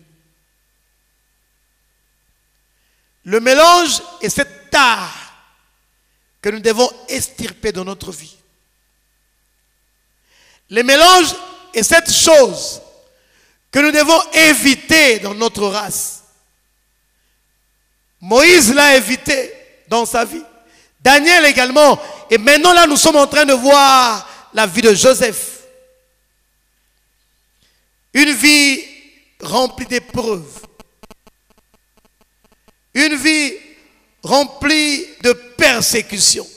Le mélange est cet art que nous devons extirper dans notre vie. Le mélange est cette chose que nous devons éviter dans notre race. Moïse l'a évité dans sa vie. Daniel également. Et maintenant là, nous sommes en train de voir la vie de Joseph. Une vie remplie d'épreuves. Une vie remplie de persécutions.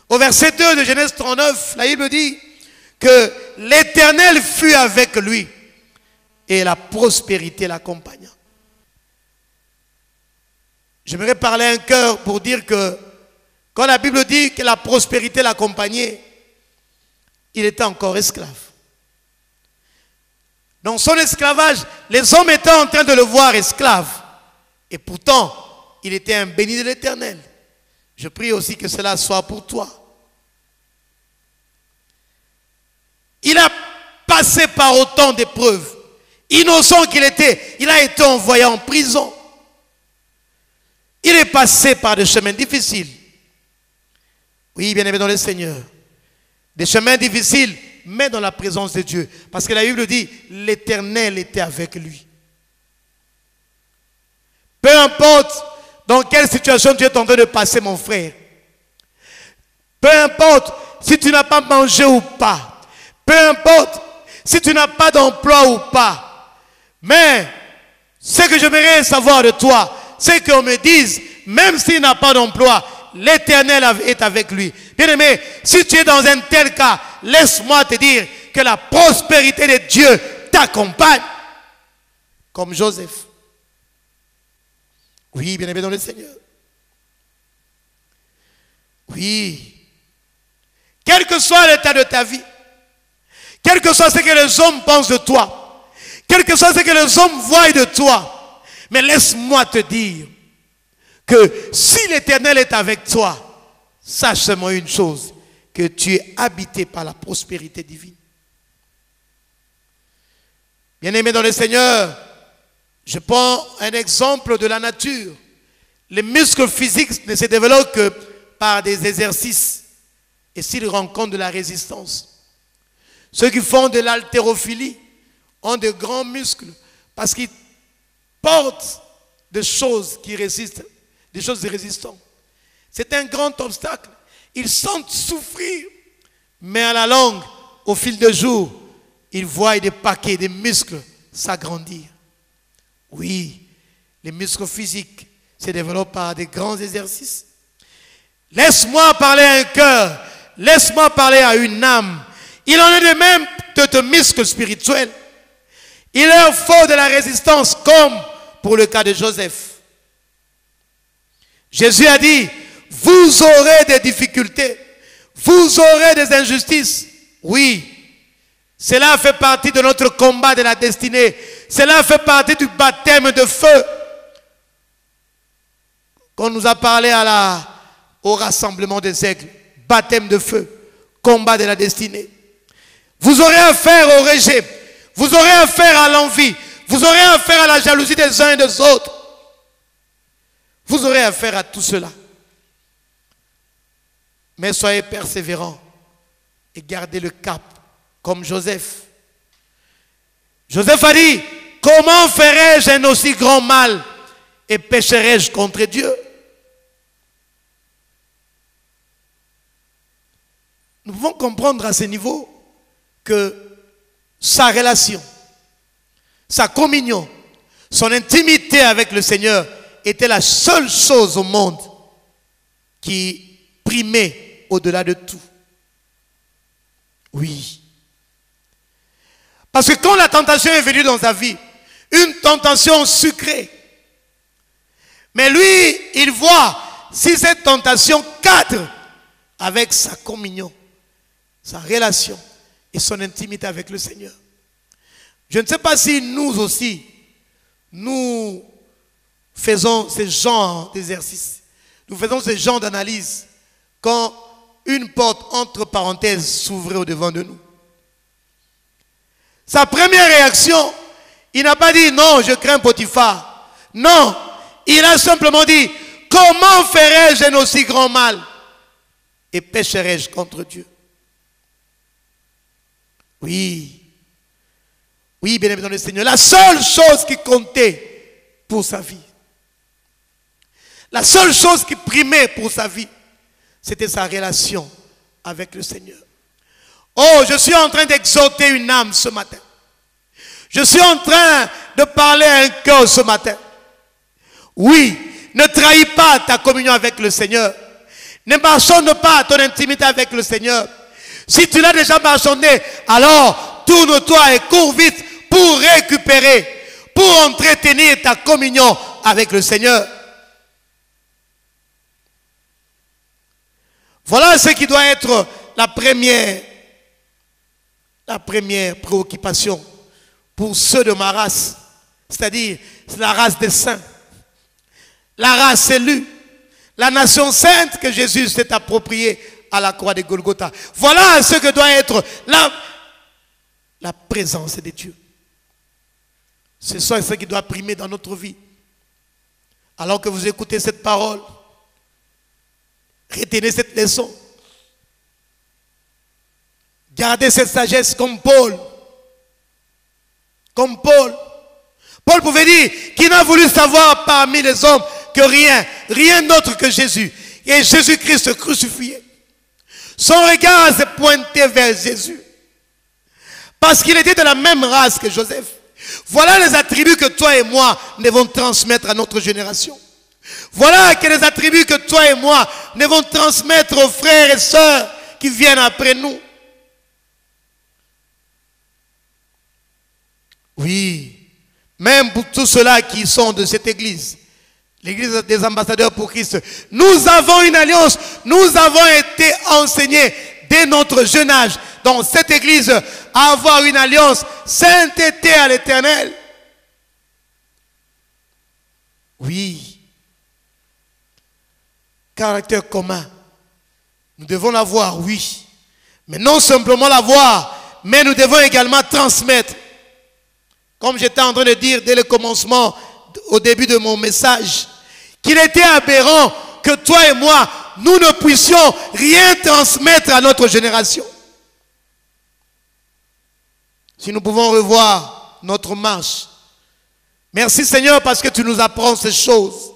Au verset 2 de Genèse 39, la Bible dit que l'Éternel fut avec lui et la prospérité l'accompagna. J'aimerais parler à un cœur pour dire que quand la Bible dit que la prospérité l'accompagnait, il était encore esclave. Dans son esclavage, les hommes étaient en train de le voir esclave. Et pourtant, il était un béni de l'Éternel. Je prie aussi que cela soit pour toi. Il a passé par autant d'épreuves. Innocent qu'il était, il a été envoyé en prison. Il est passé par des chemins difficiles. Oui, bien aimé dans le Seigneur. Des chemins difficiles, mais dans la présence de Dieu. Parce que la Bible dit, l'Éternel était avec lui. Peu importe dans quelle situation tu es en train de passer, mon frère. Peu importe si tu n'as pas mangé ou pas. Peu importe si tu n'as pas d'emploi ou pas. Mais ce que j'aimerais savoir de toi, c'est qu'on me dise, même s'il n'a pas d'emploi, l'Éternel est avec lui. Bien-aimé, si tu es dans un tel cas, laisse-moi te dire que la prospérité de Dieu t'accompagne. Comme Joseph. Oui, bien-aimé dans le Seigneur. Oui. Quel que soit l'état de ta vie, quel que soit ce que les hommes pensent de toi, quel que soit ce que les hommes voient de toi, mais laisse-moi te dire que si l'Éternel est avec toi, sache seulement une chose, que tu es habité par la prospérité divine. Bien-aimé dans le Seigneur, je prends un exemple de la nature. Les muscles physiques ne se développent que par des exercices et s'ils rencontrent de la résistance. Ceux qui font de l'haltérophilie ont de grands muscles parce qu'ils portent de choses qui résistent, des choses résistantes. C'est un grand obstacle. Ils sentent souffrir, mais à la longue, au fil des jours, ils voient des paquets, des muscles s'agrandir. Oui, les muscles physiques se développent par des grands exercices. Laisse-moi parler à un cœur, laisse-moi parler à une âme. Il en est de même de tes muscles spirituels. Il leur faut de la résistance comme pour le cas de Joseph. Jésus a dit, vous aurez des difficultés, vous aurez des injustices. Oui, cela fait partie de notre combat de la destinée. Cela fait partie du baptême de feu qu'on nous a parlé au rassemblement des aigles. Baptême de feu, combat de la destinée. Vous aurez affaire au rejet, vous aurez affaire à l'envie, vous aurez affaire à la jalousie des uns et des autres. Vous aurez affaire à tout cela. Mais soyez persévérants et gardez le cap comme Joseph. Joseph a dit, comment ferais-je un aussi grand mal et pécherais-je contre Dieu? Nous pouvons comprendre à ce niveau que sa relation, sa communion, son intimité avec le Seigneur était la seule chose au monde qui primait au-delà de tout. Oui. Parce que quand la tentation est venue dans sa vie, une tentation sucrée, mais lui, il voit si cette tentation cadre avec sa communion, sa relation et son intimité avec le Seigneur. Je ne sais pas si nous aussi, nous faisons ce genre d'exercice, nous faisons ce genre d'analyse quand une porte entre parenthèses s'ouvrait au-devant de nous. Sa première réaction, il n'a pas dit non, je crains Potiphar. Non, il a simplement dit comment ferais-je un aussi grand mal et pécherais-je contre Dieu? Oui, oui, bien aimé dans le Seigneur, la seule chose qui comptait pour sa vie, la seule chose qui primait pour sa vie, c'était sa relation avec le Seigneur. Oh, je suis en train d'exhorter une âme ce matin. Je suis en train de parler à un cœur ce matin. Oui, ne trahis pas ta communion avec le Seigneur. Ne marchonne pas ton intimité avec le Seigneur. Si tu l'as déjà marchonné, alors tourne-toi et cours vite pour récupérer, pour entretenir ta communion avec le Seigneur. Voilà ce qui doit être la première préoccupation pour ceux de ma race, c'est-à-dire la race des saints, la race élue, la nation sainte que Jésus s'est appropriée à la croix de Golgotha. Voilà ce que doit être la présence de Dieu. C'est ça ce qui doit primer dans notre vie. Alors que vous écoutez cette parole, retenez cette leçon. Gardez cette sagesse comme Paul. Comme Paul. Paul pouvait dire qu'il n'a voulu savoir parmi les hommes que rien d'autre que Jésus. Et Jésus-Christ crucifié. Son regard s'est pointé vers Jésus. Parce qu'il était de la même race que Joseph. Voilà les attributs que toi et moi devons transmettre à notre génération. Voilà les attributs que toi et moi devons transmettre aux frères et sœurs qui viennent après nous. Oui, même pour tous ceux-là qui sont de cette église, l'église des ambassadeurs pour Christ, nous avons une alliance, nous avons été enseignés dès notre jeune âge dans cette église à avoir une alliance, sainteté à l'Éternel. Oui, caractère commun, nous devons l'avoir, oui, mais non simplement l'avoir, mais nous devons également transmettre. Comme j'étais en train de dire dès le commencement, au début de mon message, qu'il était aberrant que toi et moi, nous ne puissions rien transmettre à notre génération. Si nous pouvons revoir notre marche, Merci Seigneur parce que tu nous apprends ces choses.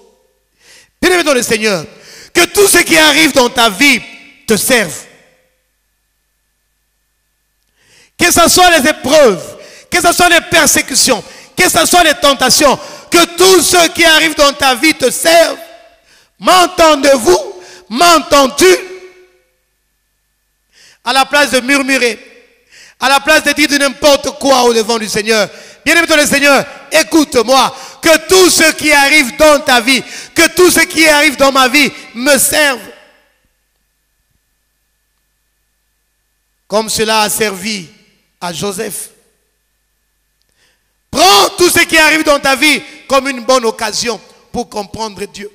Bien-aimé dans le Seigneur, que tout ce qui arrive dans ta vie te serve. Que ce soit les épreuves, que ce soit les persécutions, que ce soit les tentations, que tout ce qui arrive dans ta vie te serve. M'entendez-vous? M'entends-tu? À la place de murmurer, à la place de dire de n'importe quoi au devant du Seigneur, bien-aimé dans le Seigneur, écoute-moi, que tout ce qui arrive dans ta vie, que tout ce qui arrive dans ma vie me serve. Comme cela a servi à Joseph. Prends tout ce qui arrive dans ta vie comme une bonne occasion pour comprendre Dieu.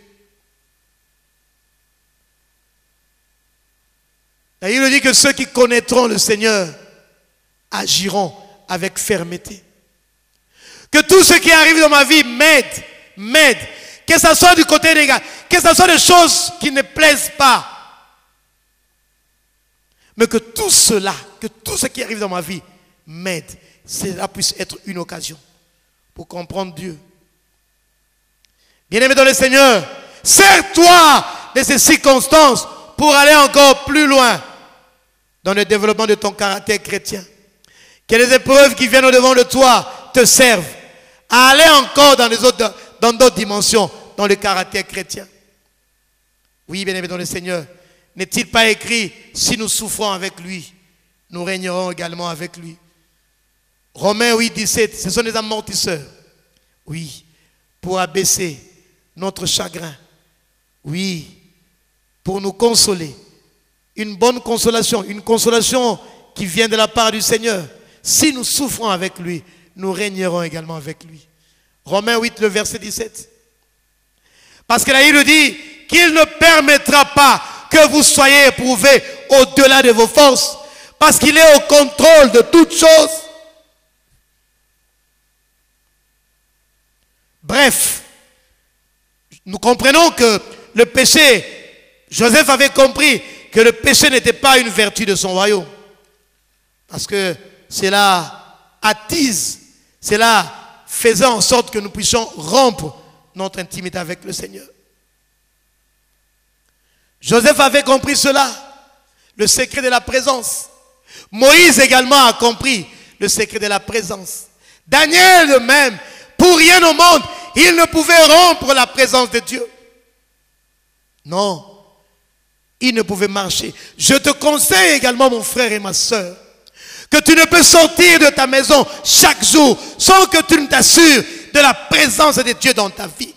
Et il dit que ceux qui connaîtront le Seigneur agiront avec fermeté. Que tout ce qui arrive dans ma vie m'aide. Que ce soit du côté négatif, que ce soit des choses qui ne plaisent pas. Mais que tout cela, que tout ce qui arrive dans ma vie m'aide. Cela puisse être une occasion pour comprendre Dieu. Bien-aimé dans le Seigneur, sers-toi de ces circonstances pour aller encore plus loin dans le développement de ton caractère chrétien. Que les épreuves qui viennent au-devant de toi te servent à aller encore dans d'autres dimensions, dans le caractère chrétien. Oui, bien-aimé dans le Seigneur, n'est-il pas écrit, si nous souffrons avec lui, nous régnerons également avec lui. Romains 8, 17, ce sont des amortisseurs. Oui, pour abaisser notre chagrin. Oui, pour nous consoler. Une bonne consolation, une consolation qui vient de la part du Seigneur. Si nous souffrons avec lui, nous régnerons également avec lui. Romains 8, le verset 17. Parce que là, il nous dit qu'il ne permettra pas que vous soyez éprouvés au-delà de vos forces. Parce qu'il est au contrôle de toutes choses. Bref, nous comprenons que le péché, Joseph avait compris que le péché n'était pas une vertu de son royaume. Parce que cela attise, cela faisait en sorte que nous puissions rompre notre intimité avec le Seigneur. Joseph avait compris cela, le secret de la présence. Moïse également a compris le secret de la présence. Daniel de même, pour rien au monde, il ne pouvait rompre la présence de Dieu. Non, il ne pouvait marcher. Je te conseille également, mon frère et ma soeur, que tu ne peux sortir de ta maison chaque jour sans que tu ne t'assures de la présence de Dieu dans ta vie.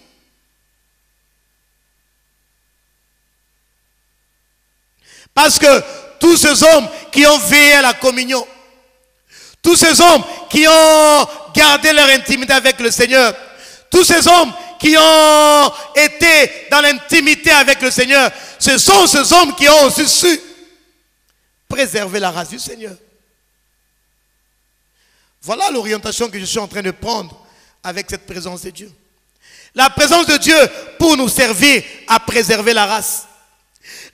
Parce que tous ces hommes qui ont veillé à la communion, tous ces hommes qui ont gardé leur intimité avec le Seigneur, tous ces hommes qui ont été dans l'intimité avec le Seigneur, ce sont ces hommes qui ont aussi su préserver la race du Seigneur. Voilà l'orientation que je suis en train de prendre avec cette présence de Dieu. La présence de Dieu pour nous servir à préserver la race.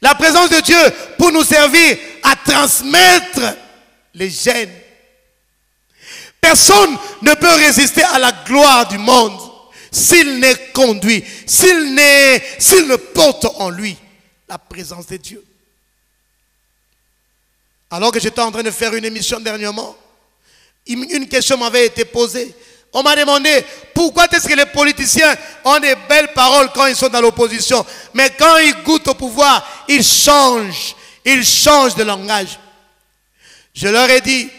La présence de Dieu pour nous servir à transmettre les gènes. Personne ne peut résister à la gloire du monde s'il n'est conduit, s'il ne porte en lui la présence de Dieu. Alors que j'étais en train de faire une émission dernièrement, une question m'avait été posée. On m'a demandé pourquoi est-ce que les politiciens ont des belles paroles quand ils sont dans l'opposition, mais quand ils goûtent au pouvoir, ils changent de langage. Je leur ai dit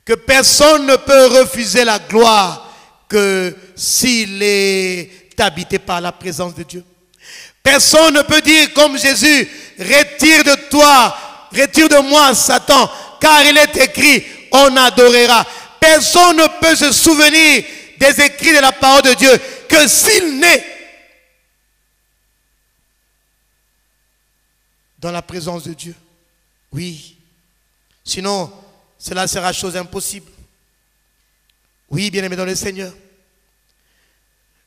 que personne ne peut refuser la gloire que s'il est habité par la présence de Dieu. Personne ne peut dire comme Jésus, retire de moi Satan, car il est écrit, on adorera. Personne ne peut se souvenir des écrits de la parole de Dieu que s'il n'est dans la présence de Dieu. Oui. Sinon, cela sera chose impossible. Oui, bien-aimés dans le Seigneur.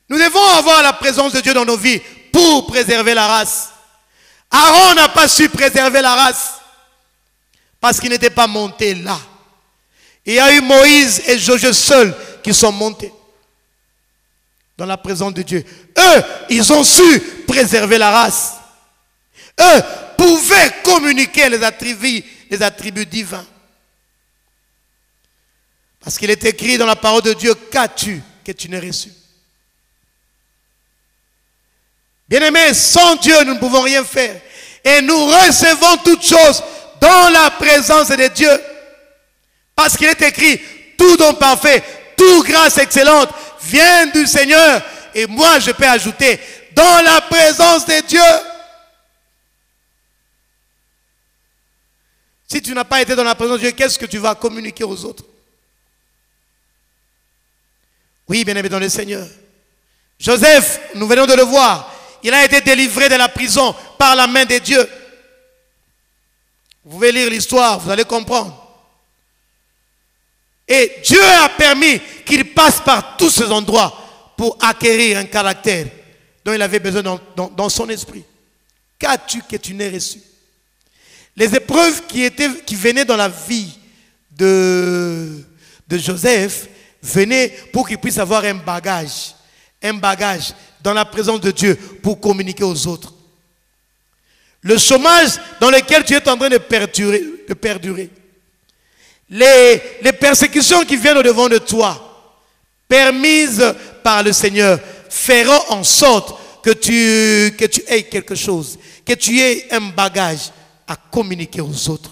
Nous devons avoir la présence de Dieu dans nos vies pour préserver la race. Aaron n'a pas su préserver la race parce qu'il n'était pas monté là. Il y a eu Moïse et Josué seuls qui sont montés. dans la présence de Dieu. Eux, ils ont su préserver la race. Eux pouvaient communiquer les attributs divins. Parce qu'il est écrit dans la parole de Dieu, qu'as-tu que tu n'aies reçu? Bien-aimés, sans Dieu, nous ne pouvons rien faire. Et nous recevons toutes choses dans la présence de Dieu. Parce qu'il est écrit, tout don parfait, toute grâce excellente vient du Seigneur. Et moi, je peux ajouter, dans la présence de Dieu. Si tu n'as pas été dans la présence de Dieu, qu'est-ce que tu vas communiquer aux autres? Oui, bien-aimé dans le Seigneur. Joseph, nous venons de le voir, il a été délivré de la prison par la main de Dieu. Vous pouvez lire l'histoire, vous allez comprendre. Et Dieu a permis qu'il passe par tous ces endroits pour acquérir un caractère dont il avait besoin dans son esprit. Qu'as-tu que tu n'aies reçu? Les épreuves qui venaient dans la vie de Joseph venaient pour qu'il puisse avoir un bagage dans la présence de Dieu pour communiquer aux autres. Le chômage dans lequel tu es en train de perdurer, les persécutions qui viennent au-devant de toi, permises par le Seigneur, feront en sorte que tu aies quelque chose, que tu aies un bagage à communiquer aux autres.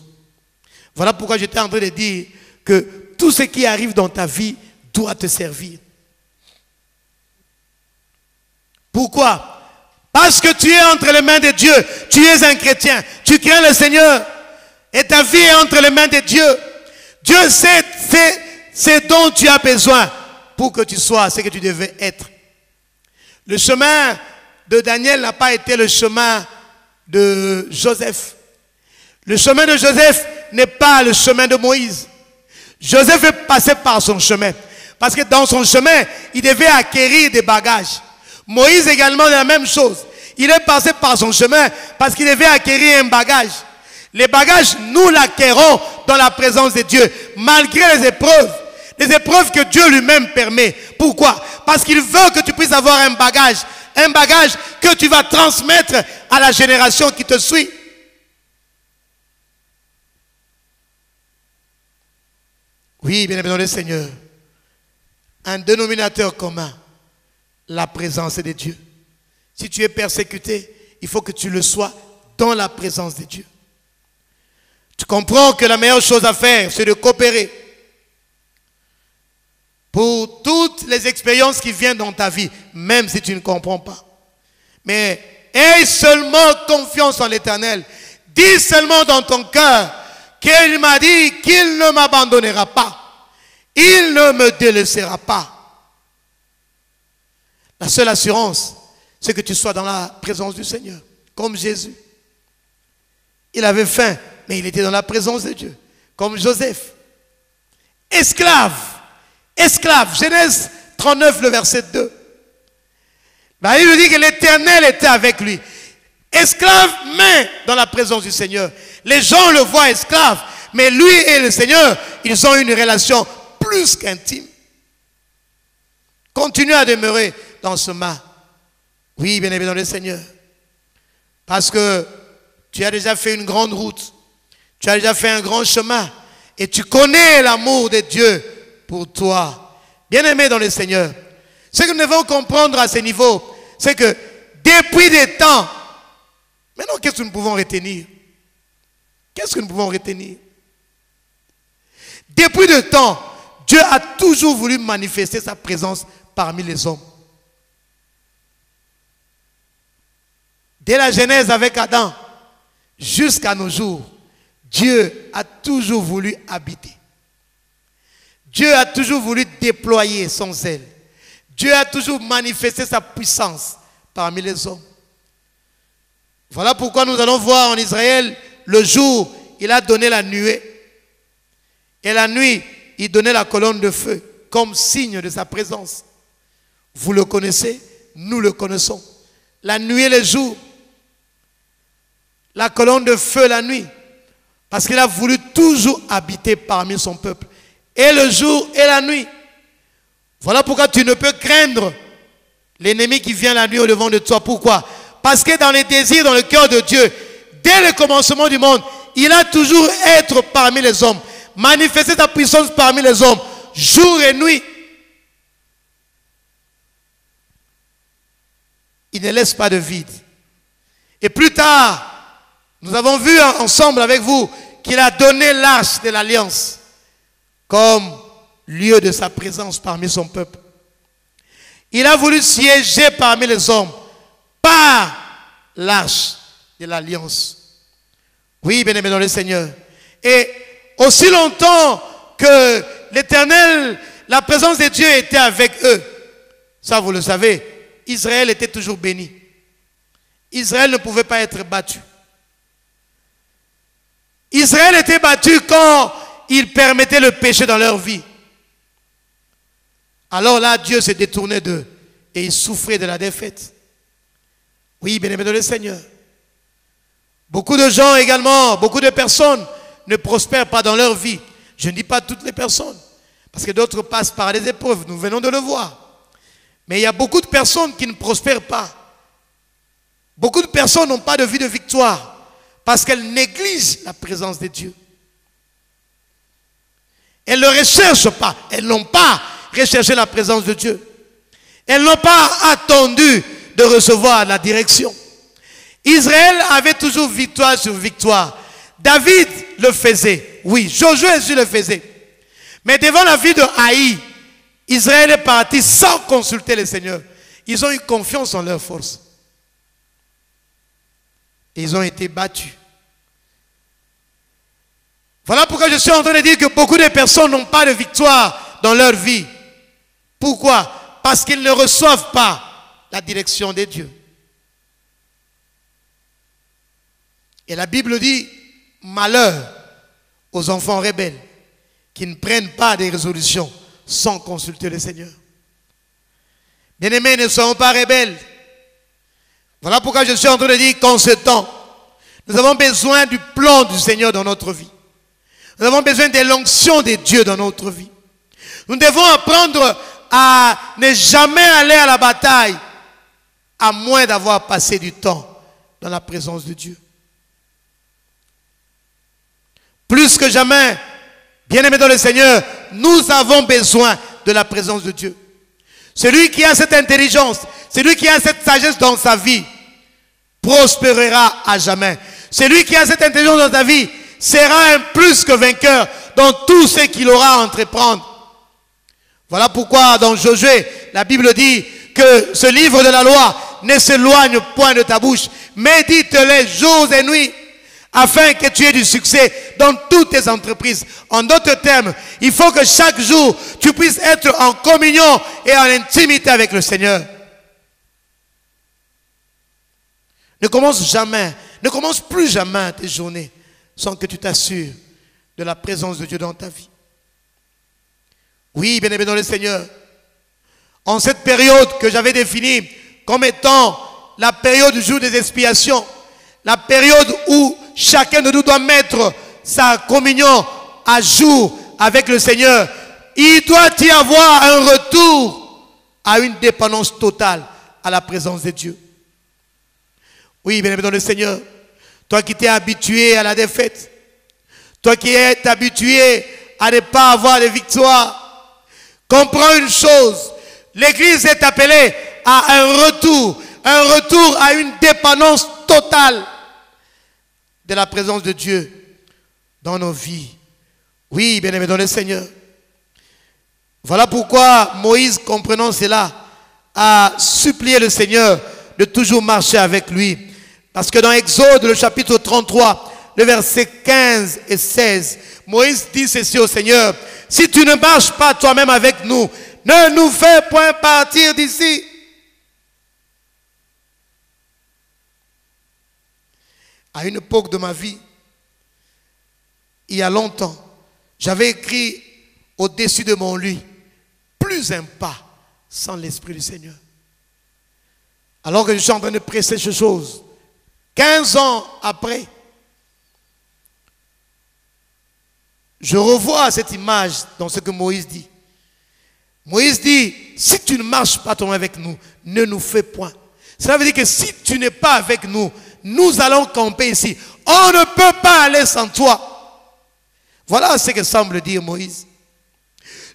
Voilà pourquoi j'étais en train de dire que tout ce qui arrive dans ta vie doit te servir. Pourquoi? Parce que tu es entre les mains de Dieu. Tu es un chrétien. Tu crains le Seigneur. Et ta vie est entre les mains de Dieu. Dieu sait ce dont tu as besoin pour que tu sois ce que tu devais être. Le chemin de Daniel n'a pas été le chemin de Joseph. Le chemin de Joseph n'est pas le chemin de Moïse. Joseph est passé par son chemin. Parce que dans son chemin, il devait acquérir des bagages. Moïse également de la même chose. Il est passé par son chemin parce qu'il devait acquérir un bagage. Les bagages, nous l'acquérons dans la présence de Dieu, malgré les épreuves que Dieu lui-même permet. Pourquoi? Parce qu'il veut que tu puisses avoir un bagage que tu vas transmettre à la génération qui te suit. Oui, bien aimé dans le Seigneur, un dénominateur commun, la présence de Dieu. Si tu es persécuté, il faut que tu le sois dans la présence de Dieu. Tu comprends que la meilleure chose à faire, c'est de coopérer pour toutes les expériences qui viennent dans ta vie, même si tu ne comprends pas. Mais aie seulement confiance en l'Éternel. Dis seulement dans ton cœur qu'il m'a dit qu'il ne m'abandonnera pas. Il ne me délaissera pas. La seule assurance, c'est que tu sois dans la présence du Seigneur, comme Jésus. Il avait faim, mais il était dans la présence de Dieu, comme Joseph. Esclave, Genèse 39, le verset 2. Il nous dit que l'Éternel était avec lui. Esclave, mais dans la présence du Seigneur. Les gens le voient esclave, mais lui et le Seigneur, ils ont une relation plus qu'intime. Continue à demeurer dans ce mât. Oui, bien aimé dans le Seigneur. Parce que tu as déjà fait une grande route. Tu as déjà fait un grand chemin. Et tu connais l'amour de Dieu pour toi. Bien aimé dans le Seigneur. Ce que nous devons comprendre à ce niveau, c'est que depuis des temps, maintenant qu'est-ce que nous pouvons retenir? Qu'est-ce que nous pouvons retenir? Depuis de temps, Dieu a toujours voulu manifester sa présence parmi les hommes. Dès la Genèse avec Adam, jusqu'à nos jours, Dieu a toujours voulu habiter. Dieu a toujours voulu déployer son zèle. Dieu a toujours manifesté sa puissance parmi les hommes. Voilà pourquoi nous allons voir en Israël, le jour, il a donné la nuée. Et la nuit, il donnait la colonne de feu comme signe de sa présence. Vous le connaissez, nous le connaissons. La nuit et le jour. La colonne de feu la nuit. Parce qu'il a voulu toujours habiter parmi son peuple. Et le jour et la nuit. Voilà pourquoi tu ne peux craindre L'ennemi qui vient la nuit au devant de toi. Pourquoi? Parce que dans les désirs, dans le cœur de Dieu, dès le commencement du monde, il a toujours être parmi les hommes, manifester sa puissance parmi les hommes, jour et nuit. Il ne laisse pas de vide. Et plus tard, nous avons vu ensemble avec vous qu'il a donné l'arche de l'alliance comme lieu de sa présence parmi son peuple. Il a voulu siéger parmi les hommes par l'arche de l'alliance. Oui, bien-aimé dans le Seigneur. Et aussi longtemps que l'Éternel, la présence de Dieu était avec eux, ça vous le savez, Israël était toujours béni. Israël ne pouvait pas être battu. Israël était battu quand il permettait le péché dans leur vie. Alors là, Dieu se détournait d'eux et ils souffraient de la défaite. Oui, bien-aimé dans le Seigneur. Beaucoup de gens également, beaucoup de personnes ne prospèrent pas dans leur vie. Je ne dis pas toutes les personnes, parce que d'autres passent par des épreuves, nous venons de le voir. Mais il y a beaucoup de personnes qui ne prospèrent pas. Beaucoup de personnes n'ont pas de vie de victoire, parce qu'elles négligent la présence de Dieu. Elles ne recherchent pas, elles n'ont pas recherché la présence de Dieu. Elles n'ont pas attendu de recevoir la direction. Israël avait toujours victoire sur victoire. David le faisait. Oui, Josué le faisait. Mais devant la vie de Haï, Israël est parti sans consulter le Seigneur. Ils ont eu confiance en leur force. Et ils ont été battus. Voilà pourquoi je suis en train de dire que beaucoup de personnes n'ont pas de victoire dans leur vie. Pourquoi? Parce qu'ils ne reçoivent pas la direction de Dieu. Et la Bible dit, malheur aux enfants rebelles qui ne prennent pas des résolutions sans consulter le Seigneur. Bien-aimés, ne soyons pas rebelles. Voilà pourquoi je suis en train de dire qu'en ce temps, nous avons besoin du plan du Seigneur dans notre vie. Nous avons besoin de l'onction de Dieu dans notre vie. Nous devons apprendre à ne jamais aller à la bataille à moins d'avoir passé du temps dans la présence de Dieu. Plus que jamais, bien-aimés dans le Seigneur, nous avons besoin de la présence de Dieu. Celui qui a cette intelligence, celui qui a cette sagesse dans sa vie, prospérera à jamais. Celui qui a cette intelligence dans sa vie sera un plus que vainqueur dans tout ce qu'il aura à entreprendre. Voilà pourquoi dans Josué, la Bible dit que ce livre de la loi ne s'éloigne point de ta bouche. Médite-les jours et nuits afin que tu aies du succès dans toutes tes entreprises. En d'autres termes, il faut que chaque jour, tu puisses être en communion et en intimité avec le Seigneur. Ne commence plus jamais tes journées sans que tu t'assures de la présence de Dieu dans ta vie. Oui, bien-aimé dans le Seigneur, en cette période que j'avais définie comme étant la période du jour des expiations, la période où chacun de nous doit mettre sa communion à jour avec le Seigneur, il doit y avoir un retour à une dépendance totale à la présence de Dieu. Oui, bien-aimé dans le Seigneur, toi qui t'es habitué à la défaite, toi qui es habitué à ne pas avoir de victoire, comprends une chose, l'Église est appelée à un retour à une dépendance totale de la présence de Dieu dans nos vies. Oui, bien-aimé dans le Seigneur. Voilà pourquoi Moïse, comprenant cela, a supplié le Seigneur de toujours marcher avec lui. Parce que dans Exode, le chapitre 33, le verset 15 et 16, Moïse dit ceci au Seigneur: si tu ne marches pas toi-même avec nous, ne nous fais point partir d'ici. À une époque de ma vie, il y a longtemps, j'avais écrit au-dessus de mon lit, plus un pas sans l'Esprit du Seigneur. Alors que je suis en train de presser ces choses, 15 ans après, je revois cette image dans ce que Moïse dit. Moïse dit, si tu ne marches pas toi avec nous, ne nous fais point. Cela veut dire que si tu n'es pas avec nous, nous allons camper ici. On ne peut pas aller sans toi. Voilà ce que semble dire Moïse.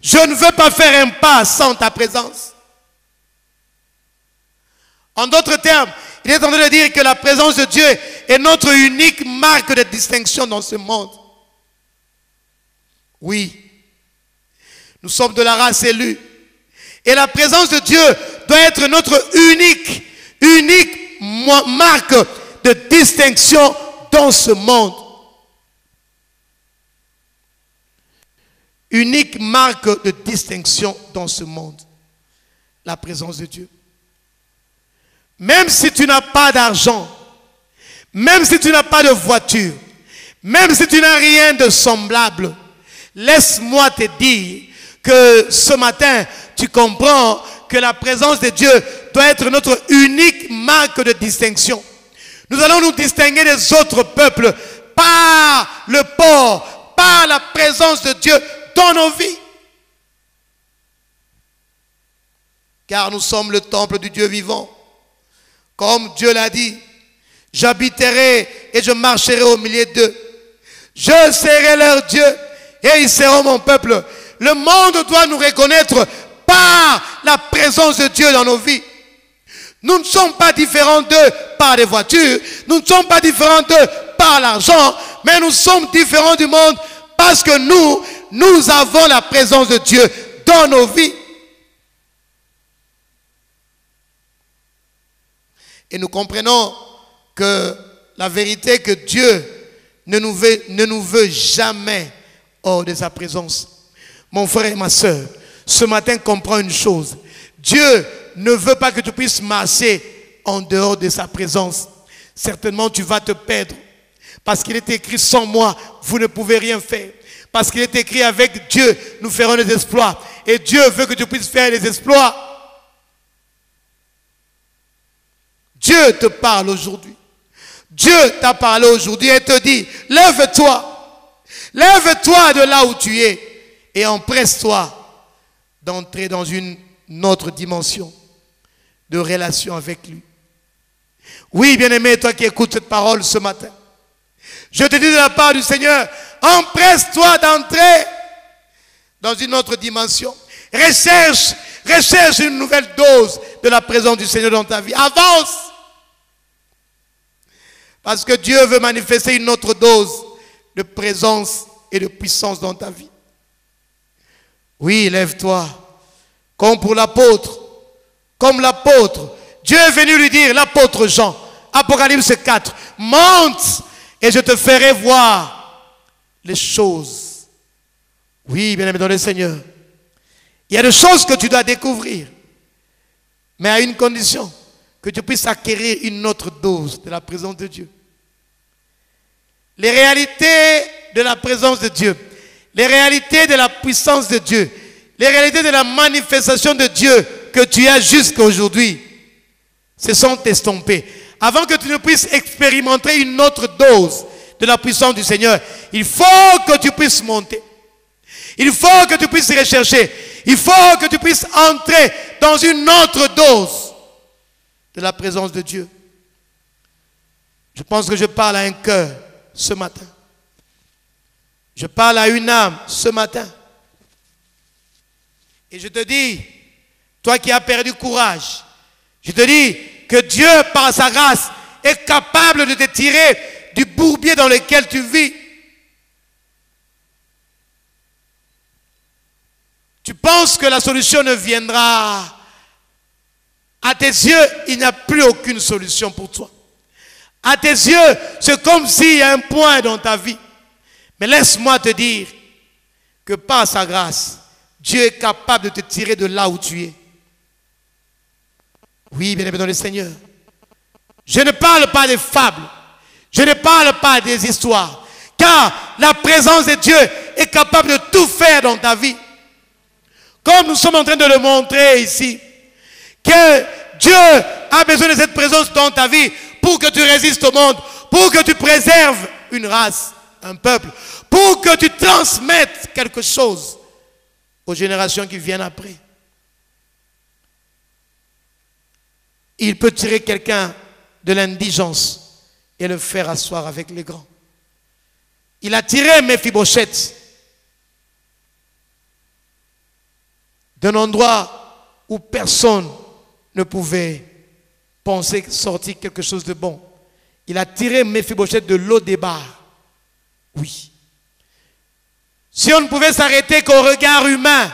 Je ne veux pas faire un pas sans ta présence. En d'autres termes, il est en train de dire que la présence de Dieu est notre unique marque de distinction dans ce monde. Oui, nous sommes de la race élue. Et la présence de Dieu doit être notre unique marque de distinction dans ce monde. Unique marque de distinction dans ce monde. La présence de Dieu. Même si tu n'as pas d'argent, même si tu n'as pas de voiture, même si tu n'as rien de semblable, laisse-moi te dire que ce matin, tu comprends que la présence de Dieu doit être notre unique marque de distinction. Nous allons nous distinguer des autres peuples par le port, par la présence de Dieu dans nos vies. Car nous sommes le temple du Dieu vivant. Comme Dieu l'a dit, j'habiterai et je marcherai au milieu d'eux. Je serai leur Dieu et ils seront mon peuple. Le monde doit nous reconnaître par la présence de Dieu dans nos vies. Nous ne sommes pas différents d'eux par les voitures. Nous ne sommes pas différents d'eux par l'argent. Mais nous sommes différents du monde parce que nous avons la présence de Dieu dans nos vies. Et nous comprenons que la vérité que Dieu ne nous veut jamais hors de sa présence. Mon frère et ma soeur, ce matin comprends une chose. Dieu ne veut pas que tu puisses marcher en dehors de sa présence. Certainement tu vas te perdre. Parce qu'il est écrit sans moi, vous ne pouvez rien faire. Parce qu'il est écrit avec Dieu, nous ferons des exploits. Et Dieu veut que tu puisses faire des exploits. Dieu te parle aujourd'hui. Dieu t'a parlé aujourd'hui et te dit, lève-toi. Lève-toi de là où tu es et empresse-toi d'entrer dans une autre dimension de relation avec lui. Oui, bien-aimé, toi qui écoutes cette parole ce matin, je te dis de la part du Seigneur, empresse-toi d'entrer dans une autre dimension. Recherche une nouvelle dose de la présence du Seigneur dans ta vie. Avance. Parce que Dieu veut manifester une autre dose de présence et de puissance dans ta vie. Oui, lève-toi. Comme pour l'apôtre. Comme l'apôtre. Dieu est venu lui dire, l'apôtre Jean, Apocalypse 4, monte et je te ferai voir les choses. Oui, bien-aimé dans le Seigneur. Il y a des choses que tu dois découvrir. Mais à une condition, que tu puisses acquérir une autre dose de la présence de Dieu. Les réalités de la présence de Dieu, les réalités de la puissance de Dieu, les réalités de la manifestation de Dieu que tu as jusqu'à aujourd'hui, se sont estompées. Avant que tu ne puisses expérimenter une autre dose de la puissance du Seigneur, il faut que tu puisses monter. Il faut que tu puisses rechercher. Il faut que tu puisses entrer dans une autre dose de la présence de Dieu. Je pense que je parle à un cœur ce matin. Je parle à une âme ce matin. Et je te dis, toi qui as perdu courage, je te dis que Dieu, par sa grâce, est capable de te tirer du bourbier dans lequel tu vis. Tu penses que la solution ne viendra. À tes yeux, il n'y a plus aucune solution pour toi. À tes yeux, c'est comme s'il y a un point dans ta vie. Mais laisse-moi te dire que par sa grâce, Dieu est capable de te tirer de là où tu es. Oui, bien-aimé dans le Seigneur. Je ne parle pas des fables. Je ne parle pas des histoires. Car la présence de Dieu est capable de tout faire dans ta vie. Comme nous sommes en train de le montrer ici. Que Dieu a besoin de cette présence dans ta vie pour que tu résistes au monde, pour que tu préserves une race, un peuple, pour que tu transmettes quelque chose aux générations qui viennent après. Il peut tirer quelqu'un de l'indigence et le faire asseoir avec les grands. Il a tiré Méphibosheth d'un endroit où personne ne pouvait penser sortir quelque chose de bon. Il a tiré Méphibosheth de Lo-débar. Oui. Si on ne pouvait s'arrêter qu'au regard humain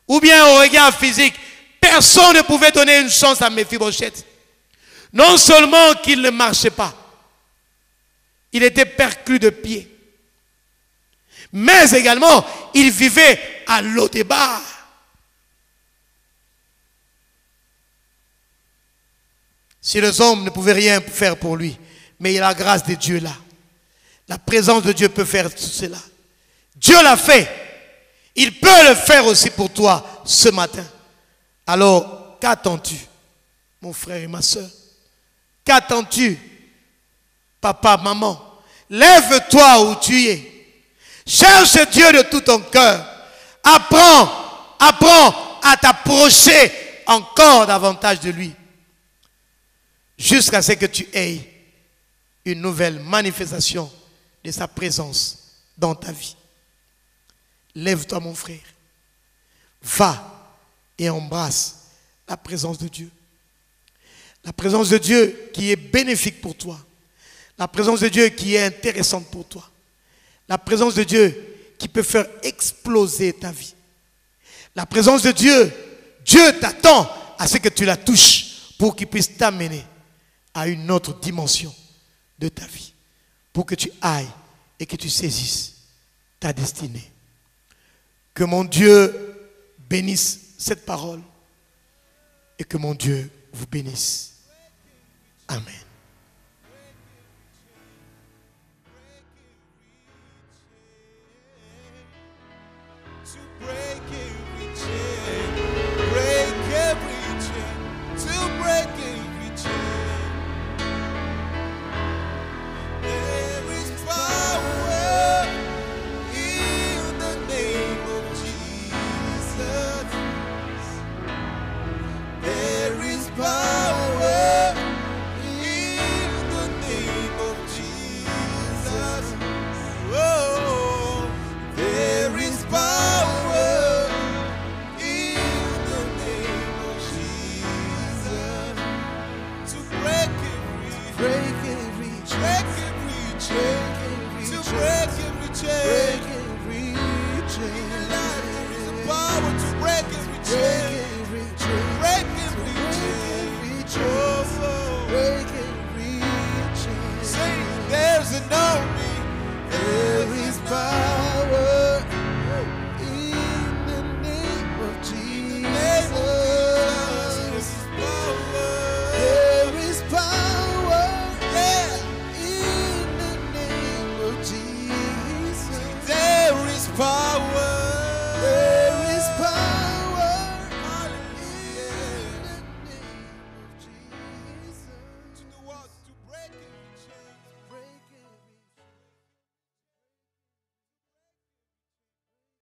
ou bien au regard physique, personne ne pouvait donner une chance à Méphibosheth. Non seulement qu'il ne marchait pas, il était perclus de pied, mais également il vivait à Lo-débar. Si les hommes ne pouvaient rien faire pour lui, mais il y a la grâce de Dieu là. La présence de Dieu peut faire tout cela. Dieu l'a fait. Il peut le faire aussi pour toi ce matin. Alors, qu'attends-tu, mon frère et ma soeur? Qu'attends-tu, papa, maman? Lève-toi où tu es. Cherche Dieu de tout ton cœur. Apprends à t'approcher encore davantage de lui. Jusqu'à ce que tu aies une nouvelle manifestation de sa présence dans ta vie. Lève-toi, mon frère. Va et embrasse la présence de Dieu. La présence de Dieu qui est bénéfique pour toi. La présence de Dieu qui est intéressante pour toi. La présence de Dieu qui peut faire exploser ta vie. La présence de Dieu, Dieu t'attend à ce que tu la touches pour qu'il puisse t'amener à une autre dimension de ta vie. Pour que tu ailles et que tu saisisses ta destinée. Que mon Dieu bénisse cette parole et que mon Dieu vous bénisse. Amen. To break